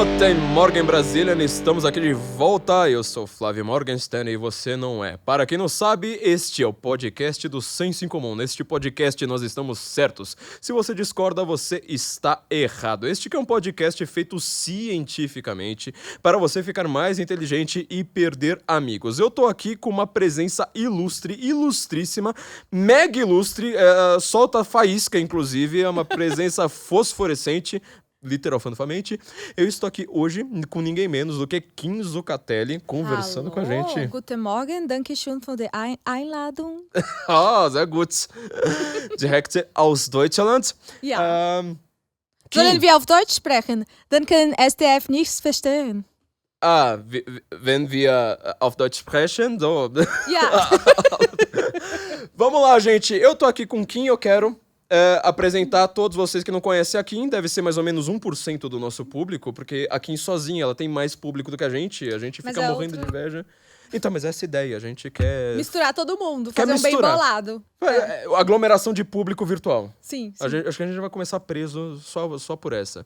Guten Morgen, Brasília, estamos aqui de volta. Eu sou Flávio Morgenstern e você não é. Para quem não sabe, este é o podcast do Senso em Comum. Neste podcast nós estamos certos. Se você discorda, você está errado. Este que é um podcast feito cientificamente para você ficar mais inteligente e perder amigos. Eu tô aqui com uma presença ilustre, ilustríssima, mega ilustre, solta faísca, inclusive, é uma presença fosforescente, literalmente. Eu estou aqui hoje com ninguém menos do que Kim Zucatelli conversando com a gente. Guten Morgen, danke schön für die Einladung. Ah, sehr gut. Direkt aus Deutschland. Ja. Kim, Sollen wir auf Deutsch sprechen? Dann können SDF nichts verstehen. wenn wir auf Deutsch sprechen, so. Ja. Vamos lá, gente. Eu tô aqui com Kim, eu quero apresentar a todos vocês que não conhecem a Kim. Deve ser mais ou menos 1% do nosso público, porque a Kim sozinha, ela tem mais público do que a gente fica Mas é morrendo de inveja. Então, mas essa é a ideia, a gente quer... Misturar todo mundo, Quer fazer um bem misturar. bolado. Aglomeração de público virtual. Sim. Acho que a gente vai começar preso só por essa.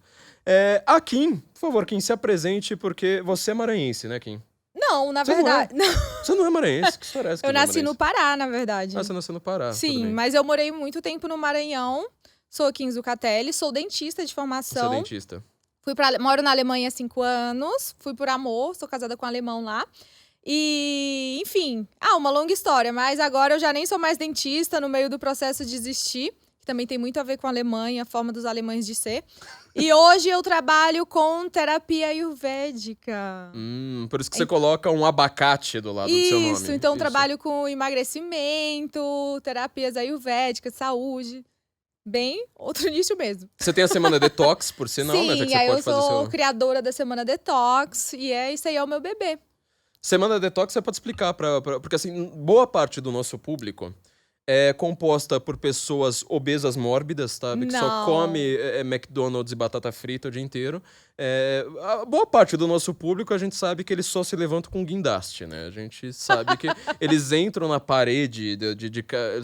A Kim, por favor, Kim, se apresente, porque você é maranhense, né, Kim? Não, na Você não verdade. Não. Você não é maranhense? Que história é essa? Eu nasci no Pará, na verdade. Você nasceu no Pará. tudo Sim, bem. mas eu morei muito tempo no Maranhão. Sou Kim Zucatelli, sou dentista de Você é formação. dentista. Moro na Alemanha há 5 anos. Fui por amor, sou casada com um alemão lá. E, enfim, uma longa história. Mas agora eu já nem sou mais dentista, no meio do processo desisti. Que também tem muito a ver com a Alemanha, a forma dos alemães de ser. E hoje eu trabalho com terapia ayurvédica. Por isso que você coloca um abacate do lado do seu nome. Isso, então trabalho com emagrecimento, terapias ayurvédicas, saúde. Bem, outro nicho mesmo. Você tem a semana detox, por sinal, Sim, né? Já que você aí eu pode fazer sou seu... criadora da Semana Detox. E isso aí é o meu bebê. Semana detox você pode explicar porque assim, boa parte do nosso público é composta por pessoas obesas mórbidas, sabe? Que só Não. come McDonald's e batata frita o dia inteiro. A boa parte do nosso público, a gente sabe que eles só se levantam com guindaste, né? A gente sabe que eles entram na parede,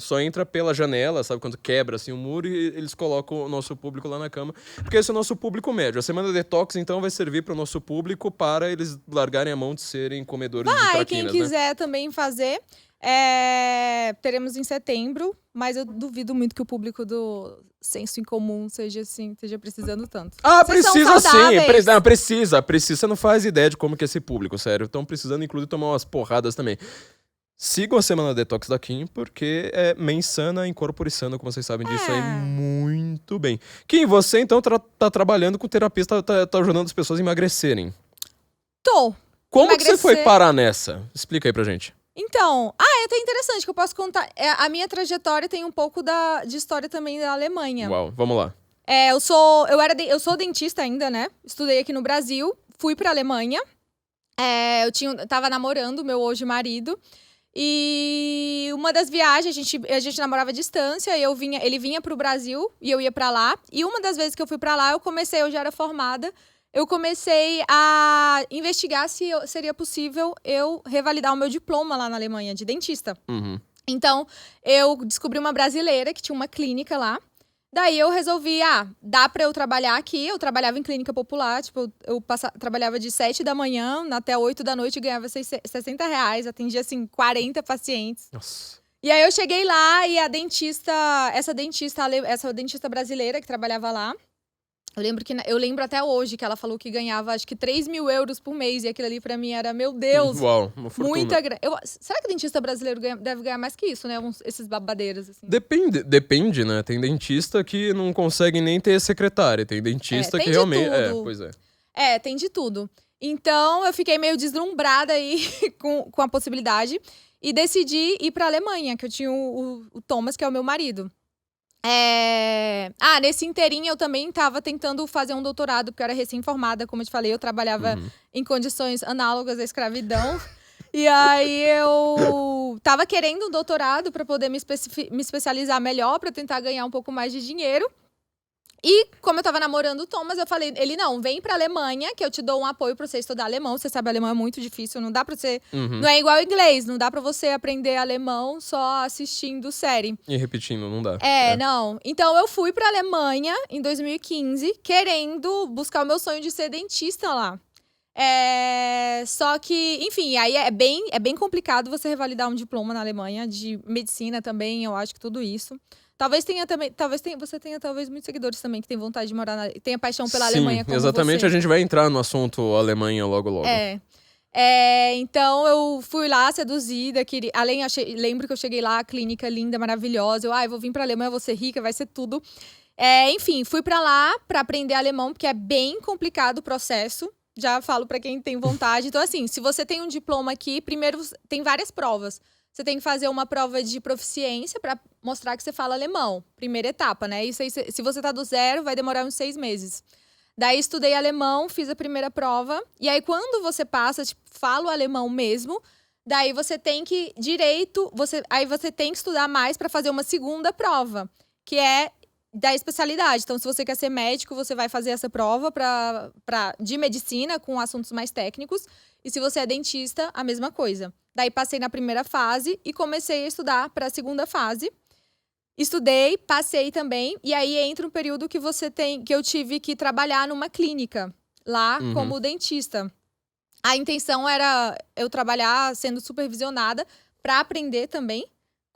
só entra pela janela, sabe? Quando quebra assim o muro e eles colocam o nosso público lá na cama. Porque esse é o nosso público médio. A Semana Detox, então, vai servir para o nosso público para eles largarem a mão de serem comedores de Quem traquinas, né? quiser também fazer, teremos em setembro, mas eu duvido muito que o público do Senso em Comum esteja precisando tanto. Vocês são Precisa sim, saudáveis. precisa. Você não faz ideia de como que é esse público, sério. Estão precisando, inclusive, tomar umas porradas também. Sigam a Semana Detox da Kim, porque é mens sana, incorpore sano, como vocês sabem disso aí muito bem. Kim, você então tá trabalhando com terapia, tá ajudando as pessoas a emagrecerem. Tô. Como que você Emagrecer. foi parar nessa? Explica aí pra gente. Então, é até interessante que eu posso contar. A minha trajetória tem um pouco de história também da Alemanha. Uau, vamos lá. Eu sou dentista ainda, né? Estudei aqui no Brasil, fui pra Alemanha. Eu tava namorando meu hoje marido. E uma das viagens, a gente namorava à distância, ele vinha pro Brasil e eu ia pra lá. E uma das vezes que eu fui pra lá, eu já era formada, eu comecei a investigar se seria possível eu revalidar o meu diploma lá na Alemanha de dentista. Uhum. Então, eu descobri uma brasileira que tinha uma clínica lá. Daí eu resolvi, dá pra eu trabalhar aqui. Eu trabalhava em clínica popular, tipo, trabalhava de 7 da manhã até 8 da noite e ganhava R$60, atendia, assim, 40 pacientes. Nossa. E aí eu cheguei lá e essa dentista brasileira que trabalhava lá, eu lembro até hoje que ela falou que ganhava, acho que 3.000 € por mês. E aquilo ali pra mim era, meu Deus, Uau, uma fortuna. muita grana. Será que dentista brasileiro deve ganhar mais que isso, né? Esses babadeiros, assim. Depende, né? Tem dentista que não consegue nem ter secretária. Tem dentista tem que de realmente... tudo. Pois é. Tem de tudo. Então, eu fiquei meio deslumbrada aí com a possibilidade. E decidi ir pra Alemanha, que eu tinha o Thomas, que é o meu marido. Nesse inteirinho eu também tava tentando fazer um doutorado, porque eu era recém-formada, como eu te falei, eu trabalhava em condições análogas à escravidão. E aí eu tava querendo um doutorado para poder me especializar melhor, para tentar ganhar um pouco mais de dinheiro. E como eu tava namorando o Thomas, eu falei, ele não, vem pra Alemanha, que eu te dou um apoio pra você estudar alemão. Você sabe, alemão é muito difícil, não dá pra você... Não é igual ao inglês, não dá pra você aprender alemão só assistindo série. E repetindo, não dá. Não. Então eu fui pra Alemanha em 2015, querendo buscar o meu sonho de ser dentista lá. Só que, enfim, aí é bem complicado você revalidar um diploma na Alemanha, de medicina também, eu acho que tudo isso. Talvez você tenha muitos seguidores também que tem vontade de morar tenha paixão pela Alemanha como exatamente, você. a gente vai entrar no assunto Alemanha logo. Então eu fui lá seduzida, lembro que eu cheguei lá, clínica linda, maravilhosa, eu vou vir pra Alemanha, vou ser rica, vai ser tudo. Enfim, fui pra lá pra aprender alemão, porque é bem complicado o processo. Já falo pra quem tem vontade. Então, assim, se você tem um diploma aqui, primeiro tem várias provas. Você tem que fazer uma prova de proficiência pra mostrar que você fala alemão. Primeira etapa, né? Isso aí, se você tá do zero, vai demorar uns 6 meses. Daí, estudei alemão, fiz a primeira prova. E aí, quando você passa, tipo, fala o alemão mesmo, daí você tem que aí você tem que estudar mais pra fazer uma segunda prova, que é da especialidade. Então, se você quer ser médico, você vai fazer essa prova de medicina, com assuntos mais técnicos. E se você é dentista, a mesma coisa. Daí, passei na primeira fase e comecei a estudar para a segunda fase. Estudei, passei também. E aí, entra um período que eu tive que trabalhar numa clínica lá como dentista. A intenção era eu trabalhar sendo supervisionada para aprender também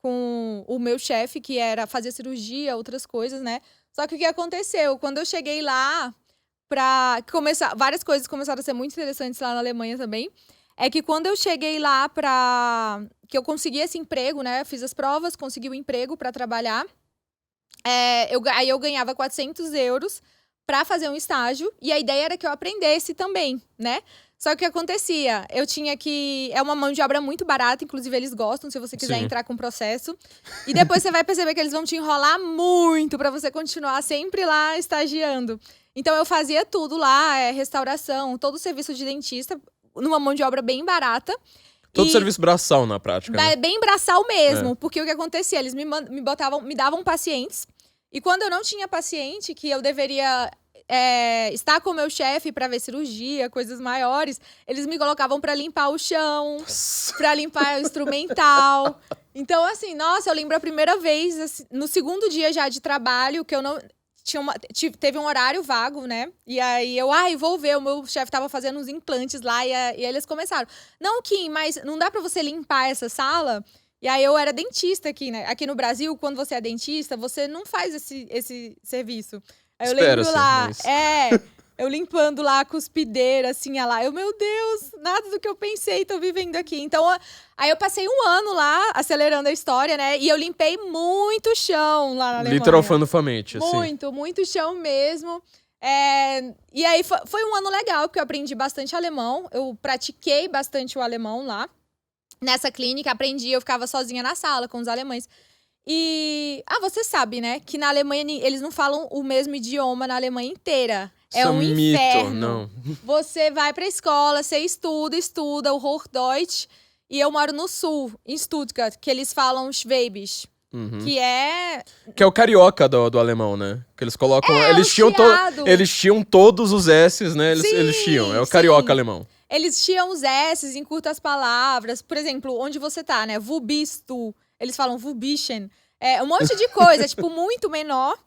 com o meu chefe, que era fazer cirurgia, outras coisas, né? Só que o que aconteceu? Quando eu cheguei lá, várias coisas começaram a ser muito interessantes lá na Alemanha também. É que quando eu cheguei lá que eu consegui esse emprego, né? Fiz as provas, consegui o emprego para trabalhar. Aí eu ganhava 400 euros para fazer um estágio. E a ideia era que eu aprendesse também, né? Só que o que acontecia? Eu tinha que... É uma mão de obra muito barata, inclusive eles gostam, se você quiser entrar com o processo. E depois você vai perceber que eles vão te enrolar muito pra você continuar sempre lá estagiando. Então eu fazia tudo lá, restauração, todo o serviço de dentista, numa mão de obra bem barata. Todo serviço braçal na prática, né? Bem braçal mesmo, porque o que acontecia? Eles me davam pacientes, e quando eu não tinha paciente, que eu deveria... estar com o meu chefe pra ver cirurgia, coisas maiores, eles me colocavam pra limpar o chão, pra limpar o instrumental. Então, assim, nossa, eu lembro a primeira vez, assim, no segundo dia já de trabalho, que eu não... Teve um horário vago, né? E aí vou ver, o meu chefe tava fazendo uns implantes lá, e eles começaram. Não, Kim, mas não dá pra você limpar essa sala? E aí eu era dentista aqui, né? Aqui no Brasil, quando você é dentista, você não faz esse serviço. Aí eu lembro lá, eu limpando lá a cuspideira, assim, meu Deus, nada do que eu pensei, tô vivendo aqui. Então, aí eu passei um ano lá, acelerando a história, né? E eu limpei muito chão lá na Alemanha. Literalmente, assim. Muito chão mesmo. E aí foi um ano legal, porque eu aprendi bastante alemão. Eu pratiquei bastante o alemão lá. Nessa clínica, aprendi, eu ficava sozinha na sala com os alemães. E, você sabe, né, que na Alemanha eles não falam o mesmo idioma na Alemanha inteira. É um inferno. Não. Você vai pra escola, você estuda o Hochdeutsch. E eu moro no sul, em Stuttgart, que eles falam Schwäbisch. Que é o carioca do alemão, né? Que eles colocam... Eles tinham todos os S's, né? Eles tinham. É o carioca alemão. Eles tinham os S's, encurtam as palavras. Por exemplo, onde você tá, né? Wo bist du? Eles falam wo bischen. Um monte de coisa, tipo, muito menor.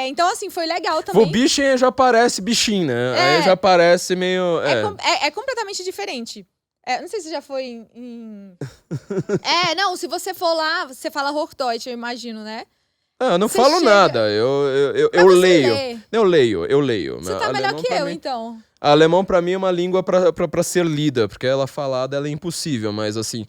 Então, assim, foi legal também. Wo bischen já parece bichinho, né? Aí já parece meio... É completamente diferente. Não sei se já foi em... não, se você for lá, você fala Hochdeutsch, eu imagino, né? Eu não falo nada, eu leio. Eu leio. Você tá melhor que eu, então. Alemão, pra mim, é uma língua pra ser lida, porque ela falada ela é impossível, mas assim...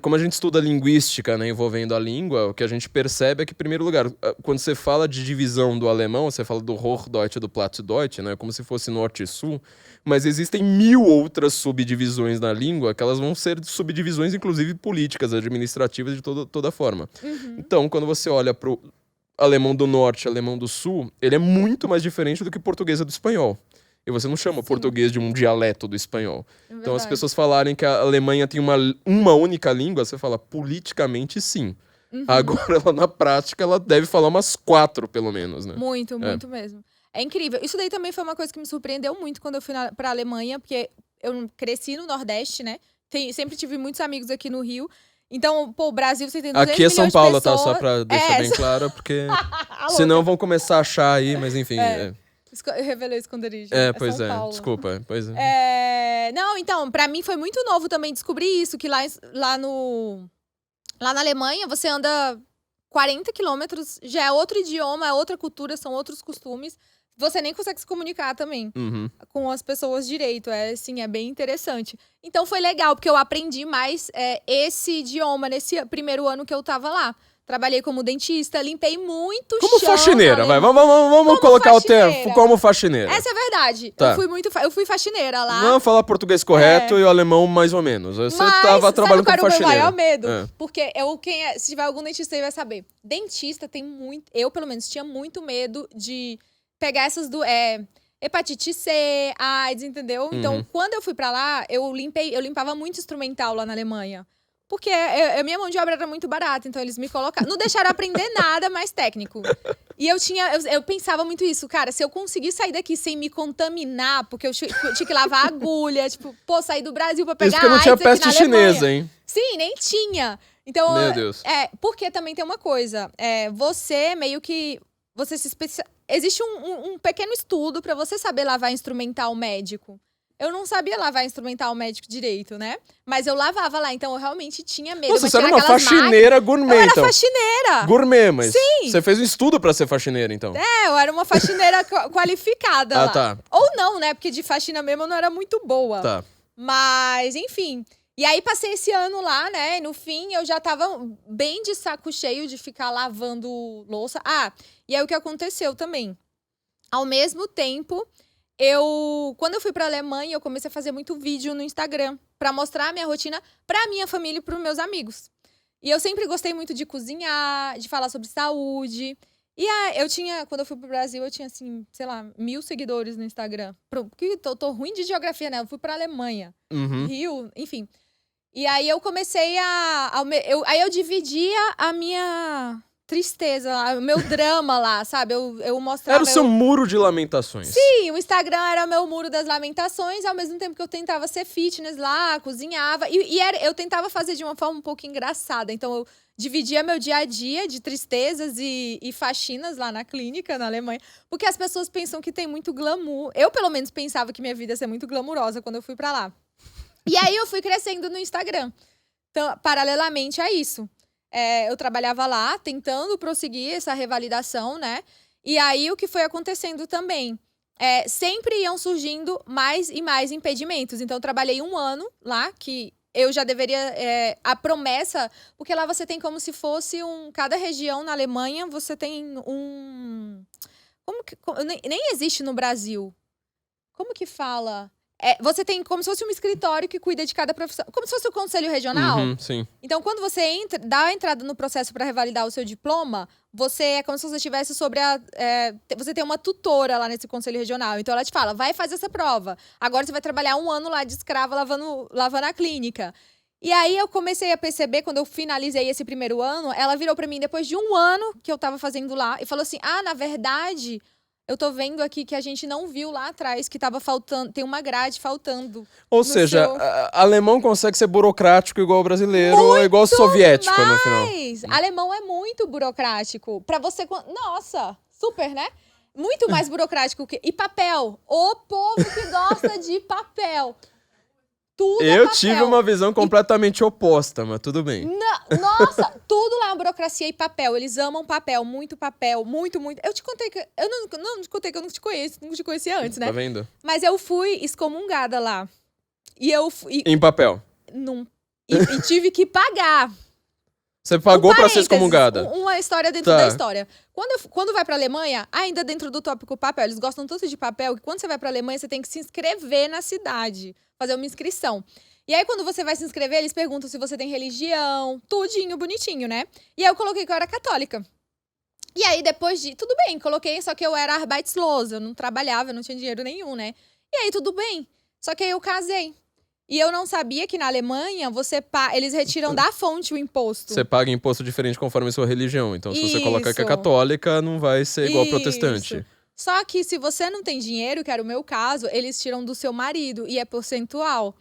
Como a gente estuda linguística, né, envolvendo a língua, o que a gente percebe é que, em primeiro lugar, quando você fala de divisão do alemão, você fala do Hochdeutsch e do Plattdeutsch, né, como se fosse norte e sul, mas existem 1000 outras subdivisões na língua, que elas vão ser subdivisões, inclusive, políticas, administrativas, de toda forma. Então, quando você olha pro alemão do norte, alemão do sul, ele é muito mais diferente do que o português do espanhol. E você não chama português de um dialeto do espanhol. Então, as pessoas falarem que a Alemanha tem uma única língua, você fala, politicamente, sim. Agora, ela, na prática, ela deve falar umas 4, pelo menos, né? Muito mesmo. É incrível. Isso daí também foi uma coisa que me surpreendeu muito quando eu fui pra Alemanha, porque eu cresci no Nordeste, né? Sempre tive muitos amigos aqui no Rio. Então, pô, o Brasil, você tem 200 Aqui é São milhões de Paulo, tá? pessoas. Só pra deixar bem claro, porque A senão louca. vão começar a achar aí, mas enfim. Eu revelei o esconderijo. Pois São é. Paulo. Desculpa, pois é. Não, então, pra mim foi muito novo também descobrir isso, que lá na Alemanha você anda 40 quilômetros, já é outro idioma, é outra cultura, são outros costumes. Você nem consegue se comunicar também com as pessoas direito. Assim, é bem interessante. Então foi legal, porque eu aprendi mais esse idioma nesse primeiro ano que eu tava lá. Trabalhei como dentista, limpei muito Como chão. faxineira, vai. Vamos Como colocar faxineira. o termo como faxineira. Essa é verdade. Tá. Eu fui faxineira lá. Vamos falar português correto e o alemão mais ou menos. Você tava trabalhando como faxineira. Sabe qual era o meu maior faxineira. medo? Porque se tiver algum dentista aí vai saber. Dentista tem muito... Eu, pelo menos, tinha muito medo de pegar essas hepatite C, AIDS, entendeu? Então, quando eu fui pra lá, eu limpava muito instrumental lá na Alemanha. Porque a minha mão de obra era muito barata, então eles me colocaram... Não deixaram aprender nada mais técnico. E eu pensava muito isso, cara, se eu conseguir sair daqui sem me contaminar, porque eu tinha que lavar a agulha, tipo, sair do Brasil pra pegar Isso que não tinha AIDS aqui peste na chinesa, Alemanha. hein? Sim, nem tinha. Então, Meu Deus. porque também tem uma coisa, você meio que... Existe um pequeno estudo pra você saber lavar instrumental médico. Eu não sabia lavar instrumental médico direito, né? Mas eu lavava lá, então eu realmente tinha medo. Nossa, você era uma faxineira gourmet, Eu era então. faxineira. Gourmet, mas Sim. você fez um estudo pra ser faxineira, então. Eu era uma faxineira qualificada lá. Tá. Ou não, né? Porque de faxina mesmo eu não era muito boa. Tá. Mas, enfim. E aí passei esse ano lá, né? E no fim eu já tava bem de saco cheio de ficar lavando louça. E aí o que aconteceu também? Ao mesmo tempo... Quando eu fui pra Alemanha, eu comecei a fazer muito vídeo no Instagram pra mostrar a minha rotina pra minha família e pros meus amigos. E eu sempre gostei muito de cozinhar, de falar sobre saúde. E quando eu fui pro Brasil, eu tinha, assim, sei lá, 1.000 seguidores no Instagram. Porque tô ruim de geografia, né? Eu fui pra Alemanha, Rio, enfim. E aí eu comecei aí eu dividia a minha... tristeza, o meu drama lá, sabe? Eu mostrava... Era o seu muro de lamentações. Sim, o Instagram era o meu muro das lamentações, ao mesmo tempo que eu tentava ser fitness lá, cozinhava. Eu tentava fazer de uma forma um pouco engraçada. Então, eu dividia meu dia a dia de tristezas e faxinas lá na clínica, na Alemanha. Porque as pessoas pensam que tem muito glamour. Eu, pelo menos, pensava que minha vida ia ser muito glamurosa quando eu fui pra lá. E aí, eu fui crescendo no Instagram. Então, paralelamente a isso. Eu trabalhava lá, tentando prosseguir essa revalidação, né? E aí, o que foi acontecendo também? Sempre iam surgindo mais e mais impedimentos. Então, eu trabalhei 1 ano lá, que eu já deveria... a promessa... Porque lá você tem como se fosse cada região na Alemanha, você tem nem existe no Brasil. Como que fala? Você tem como se fosse um escritório que cuida de cada profissão. Como se fosse o conselho regional. Sim. Então, quando você dá a entrada no processo para revalidar o seu diploma, é como se você estivesse você tem uma tutora lá nesse conselho regional. Então, ela te fala, vai fazer essa prova. Agora você vai trabalhar 1 ano lá de escrava lavando a clínica. E aí, eu comecei a perceber, quando eu finalizei esse primeiro ano, ela virou para mim, depois de 1 ano que eu tava fazendo lá, e falou assim, na verdade... Eu tô vendo aqui que a gente não viu lá atrás, que tava faltando, tem uma grade faltando. Ou seja, alemão consegue ser burocrático igual o brasileiro, ou igual o soviético, no final. Alemão é muito burocrático. Pra você... Nossa, super, né? Muito mais burocrático que... E papel. O povo que gosta de papel. Tudo Eu papel. tive uma visão completamente oposta, mas tudo bem. Nossa, tudo lá é burocracia e papel. Eles amam papel, muito papel, muito, muito. Eu te contei que... Eu não te contei que eu não te conheço, não te conhecia antes, né? Tá vendo? Mas eu fui excomungada lá. Em papel. E tive que pagar. Você pagou pra ser excomungada? Uma história dentro da história. Quando vai pra Alemanha, ainda dentro do tópico papel, eles gostam tanto de papel que quando você vai pra Alemanha, você tem que se inscrever na cidade. Fazer uma inscrição. E aí, quando você vai se inscrever, eles perguntam se você tem religião, tudinho, bonitinho, né? E aí, eu coloquei que eu era católica. E aí, depois de... Tudo bem, coloquei, só que eu era arbeitslos, eu não trabalhava, eu não tinha dinheiro nenhum, né? E aí, tudo bem. Só que aí, eu casei. E eu não sabia que na Alemanha eles retiram da fonte o imposto. Você paga imposto diferente conforme a sua religião. Então, se você colocar que é Isso. católica, não vai ser igual protestante. Isso. Só que se você não tem dinheiro, que era o meu caso, eles tiram do seu marido e é percentual.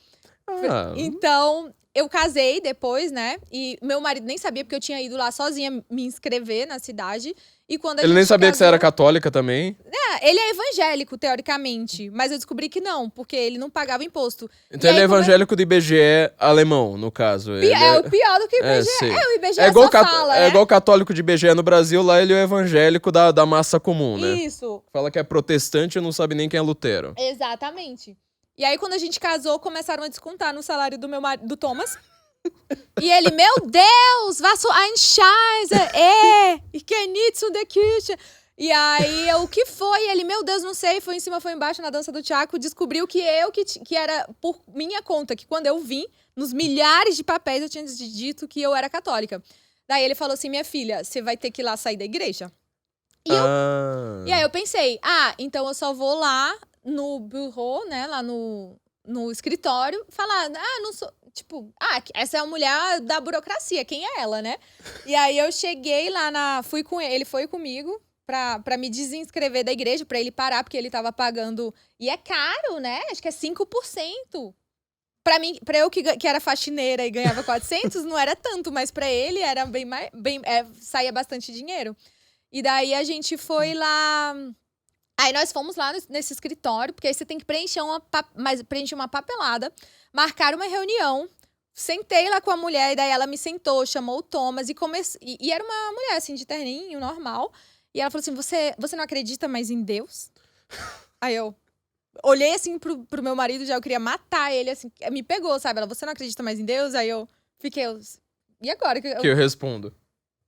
Então, eu casei depois, né? E meu marido nem sabia, porque eu tinha ido lá sozinha me inscrever na cidade. E quando Ele nem sabia que você era católica também? Ele é evangélico, teoricamente. Mas eu descobri que não, porque ele não pagava imposto. Então ele é evangélico do IBGE alemão, no caso. É o pior do que o IBGE. O IBGE igual só fala, é igual católico de IBGE no Brasil, lá ele é o evangélico da massa comum, né? Isso. Fala que é protestante e não sabe nem quem é Lutero. Exatamente. E aí, quando a gente casou, começaram a descontar no salário do meu marido, do Thomas. E ele, meu Deus, was so ein Scheiße, ich gehe nicht zu der Kirche. E aí, o que foi? Ele, meu Deus, não sei, foi em cima, foi embaixo na dança do Tiago, descobriu que que era por minha conta, que quando eu vim, nos milhares de papéis, eu tinha dito que eu era católica. Daí ele falou assim, minha filha, você vai ter que ir lá sair da igreja. E aí eu pensei, então eu só vou lá no bureau, né, lá no escritório, falar, não sou, tipo, essa é a mulher da burocracia, quem é ela, né? E aí eu cheguei lá fui com ele foi comigo pra me desinscrever da igreja, pra ele parar, porque ele tava pagando, e é caro, né? Acho que é 5%. Pra mim, pra eu que era faxineira e ganhava 400, não era tanto, mas pra ele era saía bastante dinheiro. E daí a gente foi lá. Aí nós fomos lá nesse escritório, porque aí você tem que preencher uma papelada, marcar uma reunião. Sentei lá com a mulher, e daí ela me sentou, chamou o Thomas e era uma mulher assim, de terninho, normal. E ela falou assim: você não acredita mais em Deus? Aí eu olhei assim pro meu marido, já eu queria matar ele, assim, me pegou, sabe? Ela, você não acredita mais em Deus? Aí eu fiquei, e agora? Que eu respondo.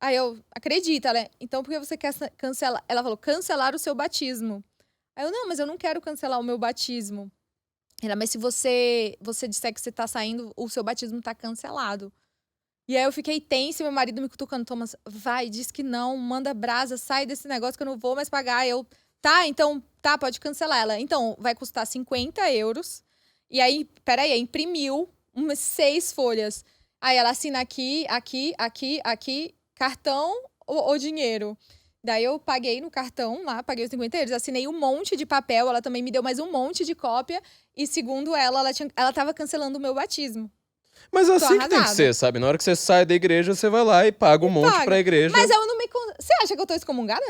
Aí eu, acredita, ela, então por que você quer cancelar? Ela falou, cancelar o seu batismo. Aí eu, não, mas eu não quero cancelar o meu batismo. Ela, mas se você disser que você tá saindo, o seu batismo tá cancelado. E aí eu fiquei tensa, meu marido me cutucando, Thomas, vai, diz que não, manda brasa, sai desse negócio que eu não vou mais pagar. Eu, então, pode cancelar. Ela, então, vai custar 50 euros. E aí, peraí, imprimiu umas 6 folhas. Aí ela assina aqui, cartão ou dinheiro. Daí eu paguei no cartão lá, paguei os 50 euros, assinei um monte de papel, ela também me deu mais um monte de cópia. E segundo ela tava cancelando o meu batismo. Mas assim que tem que ser, sabe? Na hora que você sai da igreja, você vai lá e paga um monte pra igreja. Mas eu não me... Você acha que eu tô excomungada?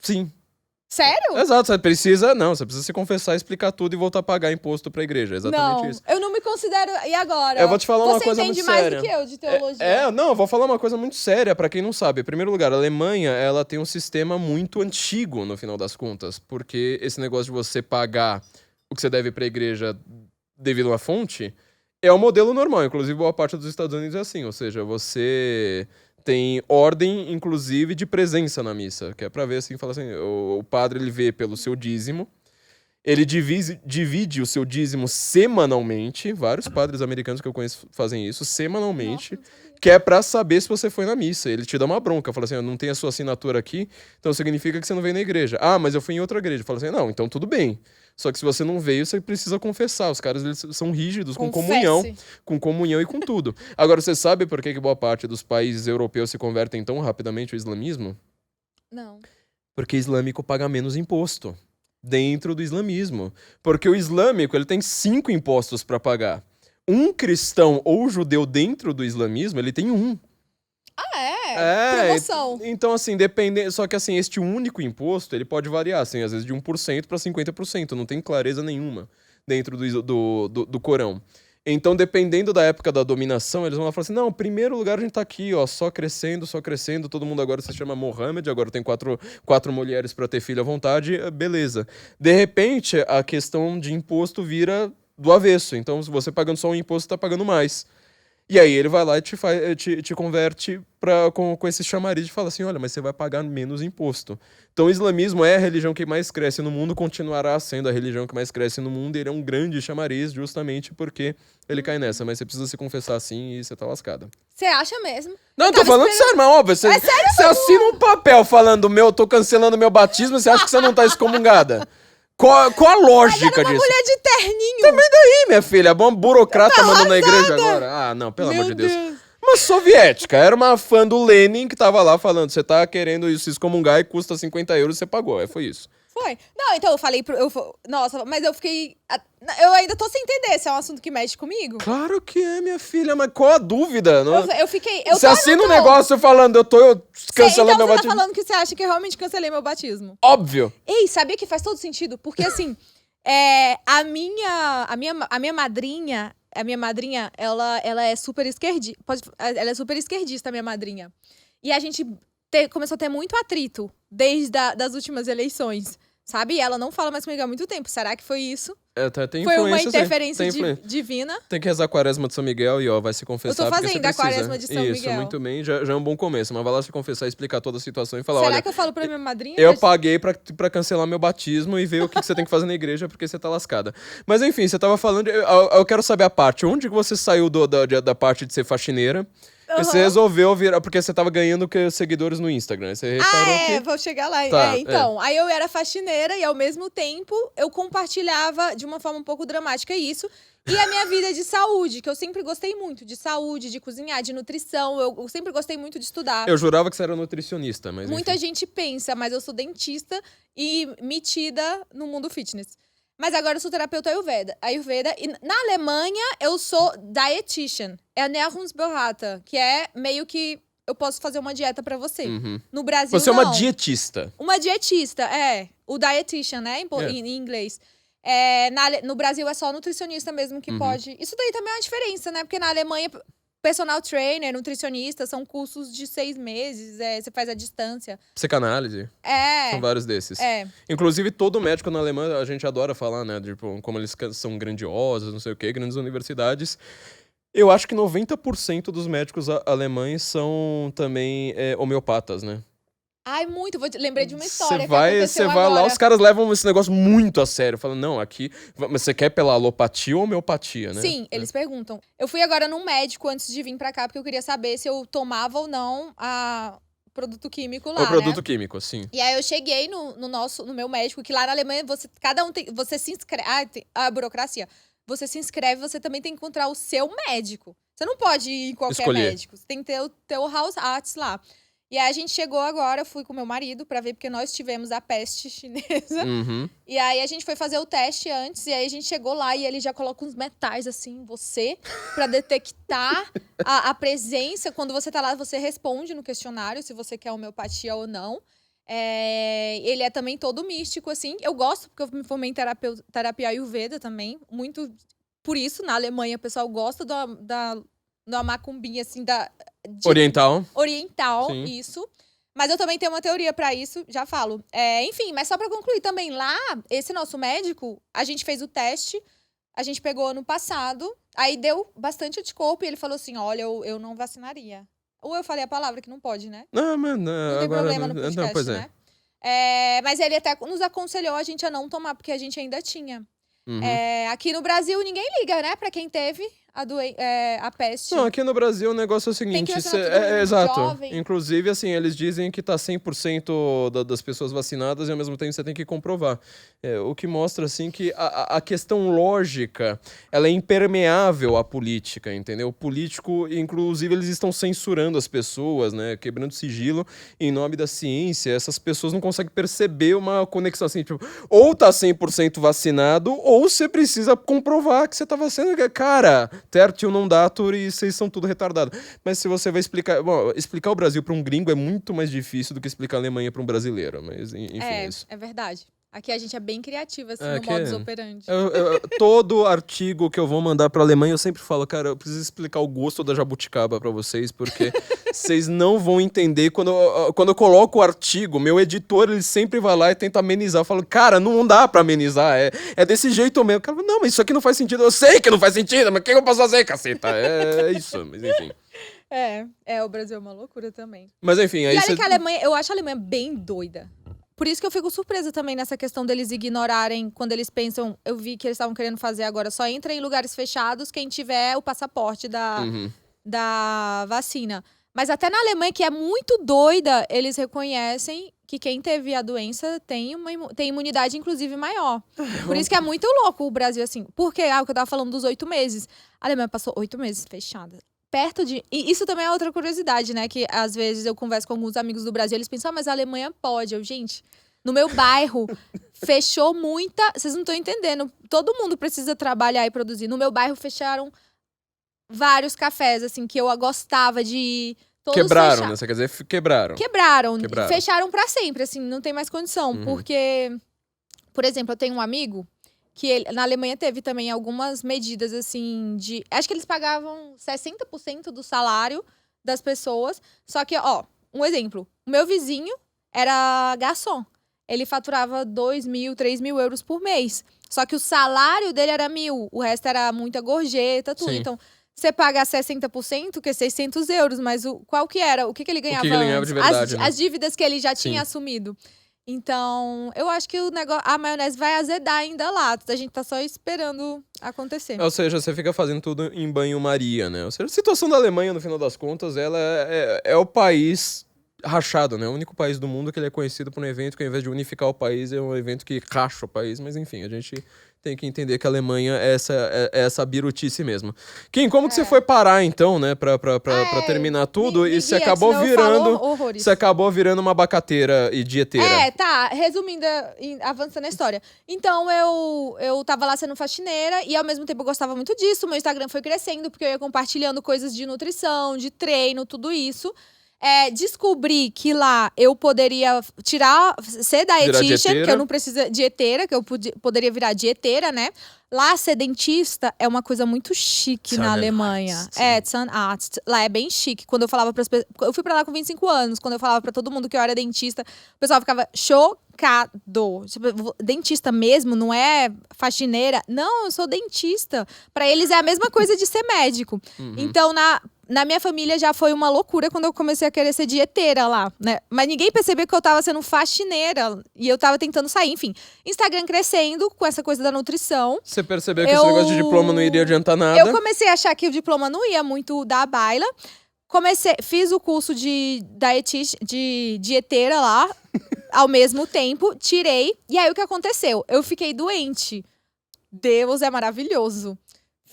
Sim. Sério? Exato, você precisa se confessar, explicar tudo e voltar a pagar imposto pra igreja. É exatamente isso. Eu não me considero... E agora? Eu vou te falar uma coisa muito séria. Você entende mais do que eu de teologia. Não, eu vou falar uma coisa muito séria pra quem não sabe. Em primeiro lugar, a Alemanha, ela tem um sistema muito antigo, no final das contas. Porque esse negócio de você pagar o que você deve pra igreja devido a uma fonte é o modelo normal. Inclusive, boa parte dos Estados Unidos é assim. Ou seja, você tem ordem, inclusive, de presença na missa. Que é pra ver assim, fala assim, o padre ele vê pelo seu dízimo. Ele divide o seu dízimo semanalmente. Vários padres americanos que eu conheço fazem isso, semanalmente. Nossa, que é pra saber se você foi na missa. Ele te dá uma bronca. Fala assim, eu não tenho a sua assinatura aqui, então significa que você não veio na igreja. Mas eu fui em outra igreja. Fala assim, não, então tudo bem. Só que se você não veio, você precisa confessar. Os caras eles são rígidos com comunhão e com tudo. Agora, você sabe por que boa parte dos países europeus se convertem tão rapidamente ao islamismo? Não. Porque islâmico paga menos imposto dentro do islamismo. Porque o islâmico ele tem 5 impostos para pagar. Um cristão ou judeu dentro do islamismo, ele tem 1. Promoção. Então, assim, só que, assim, este único imposto, ele pode variar, assim, às vezes de 1% para 50%. Não tem clareza nenhuma dentro do Corão. Então, dependendo da época da dominação, eles vão lá falar assim, não, em primeiro lugar a gente tá aqui, ó, só crescendo, todo mundo agora se chama Mohammed, agora tem 4 mulheres para ter filho à vontade, beleza. De repente, a questão de imposto vira do avesso. Então, se você pagando só um imposto, você tá pagando mais. E aí ele vai lá e te converte com esse chamariz e fala assim, olha, mas você vai pagar menos imposto. Então o islamismo é a religião que mais cresce no mundo, continuará sendo a religião que mais cresce no mundo, e ele é um grande chamariz justamente porque ele cai nessa, mas você precisa se confessar assim e você tá lascada. Você acha mesmo? Não, eu tô falando sério, mas óbvio, você assina um papel falando, tô cancelando meu batismo, você acha que você não tá excomungada? Qual a lógica disso? Mulher de terninho. Ih, minha filha, uma burocrata mandando na igreja agora. Ah, não, pelo amor de Deus. Uma soviética, era uma fã do Lenin que tava lá falando, você tá querendo se excomungar e custa 50 euros, você pagou. Foi isso. Foi. Não, então eu falei nossa, mas eu fiquei... Eu ainda tô sem entender se é um assunto que mexe comigo. Claro que é, minha filha, mas qual a dúvida? Não? Eu fiquei... Você assina um negócio falando, eu tô cancelando meu então você batismo. tá falando que você acha que eu realmente cancelei meu batismo. Óbvio. Ei, sabia que faz todo sentido? Porque assim, a minha madrinha, ela é super esquerdista. Ela é super esquerdista, a minha madrinha. E a gente começou a ter muito atrito desde das últimas eleições. Sabe? E ela não fala mais comigo há muito tempo. Será que foi isso? Tem foi uma influência, interferência divina? Tem que rezar a quaresma de São Miguel e vai se confessar. Eu tô fazendo a quaresma de São Miguel. Isso, muito bem, já é um bom começo. Mas vai lá se confessar, explicar toda a situação e falar, Será olha... que eu falo pra minha madrinha? Eu paguei pra cancelar meu batismo e ver o que você tem que fazer na igreja, porque você tá lascada. Mas enfim, você tava falando... Eu quero saber a parte. Onde que você saiu da parte de ser faxineira? E você resolveu virar, porque você tava ganhando seguidores no Instagram. Você reparou vou chegar lá. Tá, então, aí eu era faxineira e ao mesmo tempo eu compartilhava de uma forma um pouco dramática isso. E a minha vida de saúde, que eu sempre gostei muito de saúde, de cozinhar, de nutrição. Eu sempre gostei muito de estudar. Eu jurava que você era nutricionista, mas Muita enfim. gente pensa, mas eu sou dentista e metida no mundo fitness. Mas agora eu sou terapeuta Ayurveda. E na Alemanha, eu sou dietitian. É Ernährungsberater, que é meio que eu posso fazer uma dieta pra você. Uhum. No Brasil, Você é uma dietista. Uma dietista, O dietitian, né? Em inglês. No Brasil é só nutricionista mesmo que pode. Isso daí também é uma diferença, né? Porque na Alemanha, personal trainer, nutricionista, são cursos de 6 meses. Você faz à distância. Psicanálise. São vários desses. Inclusive, todo médico na Alemanha, a gente adora falar, né? Tipo, como eles são grandiosos, não sei o quê, grandes universidades. Eu acho que 90% dos médicos alemães são também homeopatas, né? Ai, muito. Lembrei de uma história que Você aconteceu vai agora. lá, os caras levam esse negócio muito a sério. Falam, não, aqui... Mas você quer pela alopatia ou homeopatia, né? Sim, eles perguntam. Eu fui agora num médico antes de vir pra cá, porque eu queria saber se eu tomava ou não produto químico lá, O produto né? químico, sim. E aí eu cheguei no meu médico, que lá na Alemanha, você se inscreve... a burocracia. Você se inscreve, você também tem que encontrar o seu médico. Você não pode ir em qualquer médico. Você tem que ter o teu Hausarzt lá. E aí a gente chegou agora, fui com meu marido pra ver, porque nós tivemos a peste chinesa. Uhum. E aí a gente foi fazer o teste antes, e aí a gente chegou lá e ele já coloca uns metais assim em você, pra detectar a presença. Quando você tá lá, você responde no questionário se você quer homeopatia ou não. Ele é também todo místico, assim. Eu gosto, porque eu me formei em terapia Ayurveda também. Muito por isso, na Alemanha, o pessoal gosta da macumbinha, assim, Oriental. Oriental, isso. Mas eu também tenho uma teoria pra isso, já falo. Enfim, mas só pra concluir também, lá, esse nosso médico, a gente fez o teste, a gente pegou ano passado, aí deu bastante anticorpo e ele falou assim, olha, eu não vacinaria. Ou eu falei a palavra que não pode, né? Não, mas não tem problema no podcast, não, pois né? Mas ele até nos aconselhou a gente a não tomar, porque a gente ainda tinha. Uhum. Aqui no Brasil, ninguém liga, né? Pra quem teve a peste. Não, aqui no Brasil o negócio é o seguinte... Exato. Jovem. Inclusive, assim, eles dizem que tá 100% das pessoas vacinadas e ao mesmo tempo você tem que comprovar. O que mostra, assim, que a questão lógica, ela é impermeável à política, entendeu? O político, inclusive, eles estão censurando as pessoas, né? Quebrando sigilo em nome da ciência. Essas pessoas não conseguem perceber uma conexão, assim, tipo... Ou tá 100% vacinado, ou você precisa comprovar que você tá vacinado. Cara... Tertio non datur e vocês são tudo retardado. Mas se você vai explicar... Bom, explicar o Brasil para um gringo é muito mais difícil do que explicar a Alemanha para um brasileiro. Mas, enfim, é isso. É verdade. Aqui a gente é bem criativa, assim, no modus operandi. Todo artigo que eu vou mandar pra Alemanha, eu sempre falo, cara, eu preciso explicar o gosto da jabuticaba pra vocês, porque vocês não vão entender. Quando eu coloco o artigo, meu editor, ele sempre vai lá e tenta amenizar. Eu falo, cara, não dá pra amenizar, é desse jeito mesmo. O cara fala, não, mas isso aqui não faz sentido. Eu sei que não faz sentido, mas o que eu posso fazer, caceta? É isso, mas enfim. O Brasil é uma loucura também. Mas enfim, aí e olha que a Alemanha, eu acho a Alemanha bem doida. Por isso que eu fico surpresa também nessa questão deles ignorarem quando eles pensam... Eu vi que eles estavam querendo fazer agora. Só entra em lugares fechados quem tiver o passaporte da vacina. Mas até na Alemanha, que é muito doida, eles reconhecem que quem teve a doença tem tem imunidade, inclusive, maior. Por isso que é muito louco o Brasil, assim. Porque, o que eu tava falando dos 8 meses. A Alemanha passou 8 meses fechada. Perto de... E isso também é outra curiosidade, né? Que às vezes eu converso com alguns amigos do Brasil, eles pensam, mas a Alemanha pode. Gente, no meu bairro, fechou muita... Vocês não estão entendendo. Todo mundo precisa trabalhar e produzir. No meu bairro, fecharam vários cafés, assim, que eu gostava de ir. Todos Quebraram, né? Você quer dizer, quebraram. Quebraram. Fecharam pra sempre, assim, não tem mais condição. Uhum. Porque, por exemplo, eu tenho um amigo que ele, na Alemanha teve também algumas medidas, assim, de... Acho que eles pagavam 60% do salário das pessoas. Só que, um exemplo. O meu vizinho era garçom. Ele faturava 2.000, 3.000 euros por mês. Só que o salário dele era 1.000. O resto era muita gorjeta, tudo. Sim. Então, você paga 60%, que é 600 euros. Mas qual que era? O que ele ganhava ele ganhava antes? de verdade, né? As dívidas que ele já Sim. tinha assumido. Então, eu acho que a maionese vai azedar ainda lá. A gente tá só esperando acontecer. Ou seja, você fica fazendo tudo em banho-maria, né? Ou seja, a situação da Alemanha, no final das contas, ela é o país rachado, né? O único país do mundo que ele é conhecido por um evento que, ao invés de unificar o país, é um evento que racha o país. Mas, enfim, a gente tem que entender que a Alemanha é essa birutice mesmo. Kim, como que você foi parar, então, né? Pra terminar tudo e você acabou virando... Você acabou virando uma abacateira e dieteira. Tá. Resumindo, avançando a história. Então, eu tava lá sendo faxineira e, ao mesmo tempo, eu gostava muito disso. Meu Instagram foi crescendo, porque eu ia compartilhando coisas de nutrição, de treino, tudo isso. Descobri que lá eu poderia ser dietitian, que eu não preciso dieteira, que eu poderia virar dieteira, né? Lá ser dentista é uma coisa muito chique na Alemanha. Zahnarzt. Lá é bem chique. Quando eu falava para as pessoas, eu fui para lá com 25 anos, quando eu falava para todo mundo que eu era dentista, o pessoal ficava chocado. Tipo, dentista mesmo, não é faxineira? Não, eu sou dentista. Para eles é a mesma coisa de ser médico. Uhum. Então, na minha família já foi uma loucura quando eu comecei a querer ser dieteira lá, né? Mas ninguém percebeu que eu tava sendo faxineira e eu tava tentando sair. Enfim, Instagram crescendo com essa coisa da nutrição. Você percebeu que esse negócio de diploma não iria adiantar nada? Eu comecei a achar que o diploma não ia muito dar a baila. Fiz o curso de dieteira lá, ao mesmo tempo, tirei. E aí, o que aconteceu? Eu fiquei doente. Deus é maravilhoso.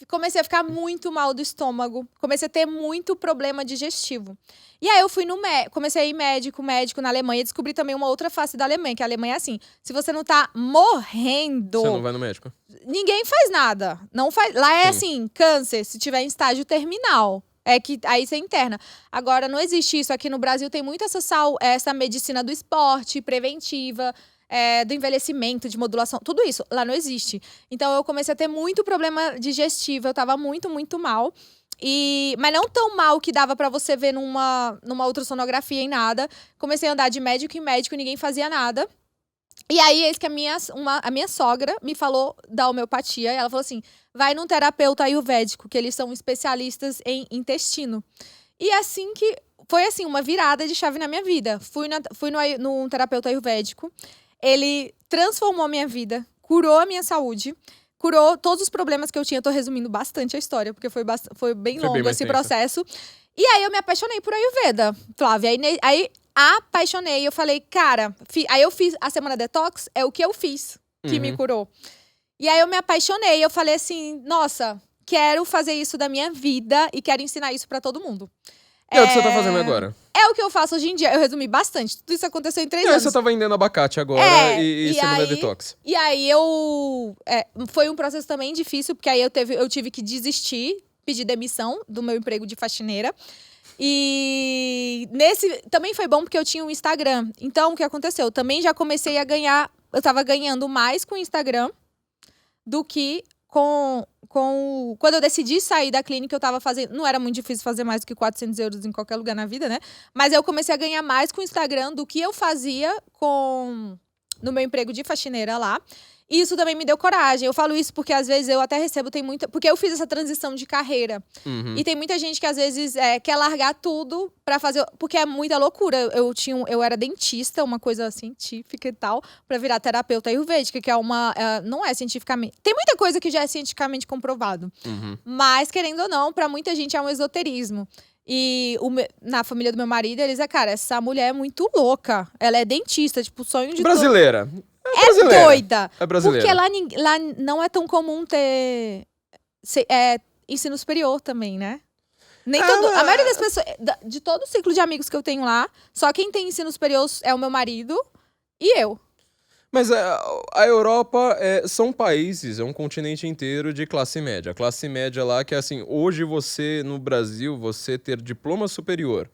Comecei a ficar muito mal do estômago. Comecei a ter muito problema digestivo. E aí eu fui comecei a ir médico na Alemanha. Descobri também uma outra face da Alemanha, que a Alemanha é assim. Se você não tá morrendo... Você não vai no médico. Ninguém faz nada. Não faz. Lá é assim, câncer, se tiver em estágio terminal. Que aí você interna. Agora, não existe isso. Aqui no Brasil tem muito essa medicina do esporte, preventiva... do envelhecimento, de modulação, tudo isso. Lá não existe. Então, eu comecei a ter muito problema digestivo. Eu tava muito, muito mal. Mas não tão mal que dava pra você ver numa ultrassonografia em nada. Comecei a andar de médico em médico, ninguém fazia nada. E aí, eis que a minha sogra me falou da homeopatia. E ela falou assim, vai num terapeuta ayurvédico, que eles são especialistas em intestino. E assim que... Foi assim, uma virada de chave na minha vida. Fui num terapeuta ayurvédico. Ele transformou a minha vida, curou a minha saúde, curou todos os problemas que eu tinha. Eu tô resumindo bastante a história, porque foi bem longo esse processo. E aí eu me apaixonei por Ayurveda, Flávia. Aí apaixonei, eu falei, cara... Aí eu fiz a Semana Detox, é o que eu fiz que me curou. E aí eu me apaixonei, eu falei assim, nossa, quero fazer isso da minha vida e quero ensinar isso pra todo mundo. É o que você tá fazendo agora. É o que eu faço hoje em dia. Eu resumi bastante. Tudo isso aconteceu em 3 anos. Você tá vendendo abacate agora e Semana Detox. E aí foi um processo também difícil, porque aí eu tive que desistir, pedir demissão do meu emprego de faxineira. E também foi bom porque eu tinha um Instagram. Então, o que aconteceu? Eu também já comecei a ganhar... Eu tava ganhando mais com o Instagram do que quando eu decidi sair da clínica, eu tava fazendo... Não era muito difícil fazer mais do que 400 euros em qualquer lugar na vida, né? Mas eu comecei a ganhar mais com o Instagram do que eu fazia no meu emprego de faxineira lá. E isso também me deu coragem. Eu falo isso porque, às vezes, eu até recebo... Porque eu fiz essa transição de carreira. E tem muita gente que, às vezes, quer largar tudo pra fazer... Porque é muita loucura. Eu era dentista, uma coisa científica e tal, pra virar terapeuta ayurvédica, que é não é cientificamente... Tem muita coisa que já é cientificamente comprovado. Mas, querendo ou não, pra muita gente é um esoterismo. E na família do meu marido, eles cara, essa mulher é muito louca. Ela é dentista, tipo, o sonho de Brasileira. É doida. É brasileira. Porque lá não é tão comum ter ensino superior também, né? A maioria das pessoas, de todo o ciclo de amigos que eu tenho lá, só quem tem ensino superior é o meu marido e eu. Mas a Europa são países, é um continente inteiro de classe média. A classe média lá que, assim, hoje você, no Brasil, você ter diploma superior,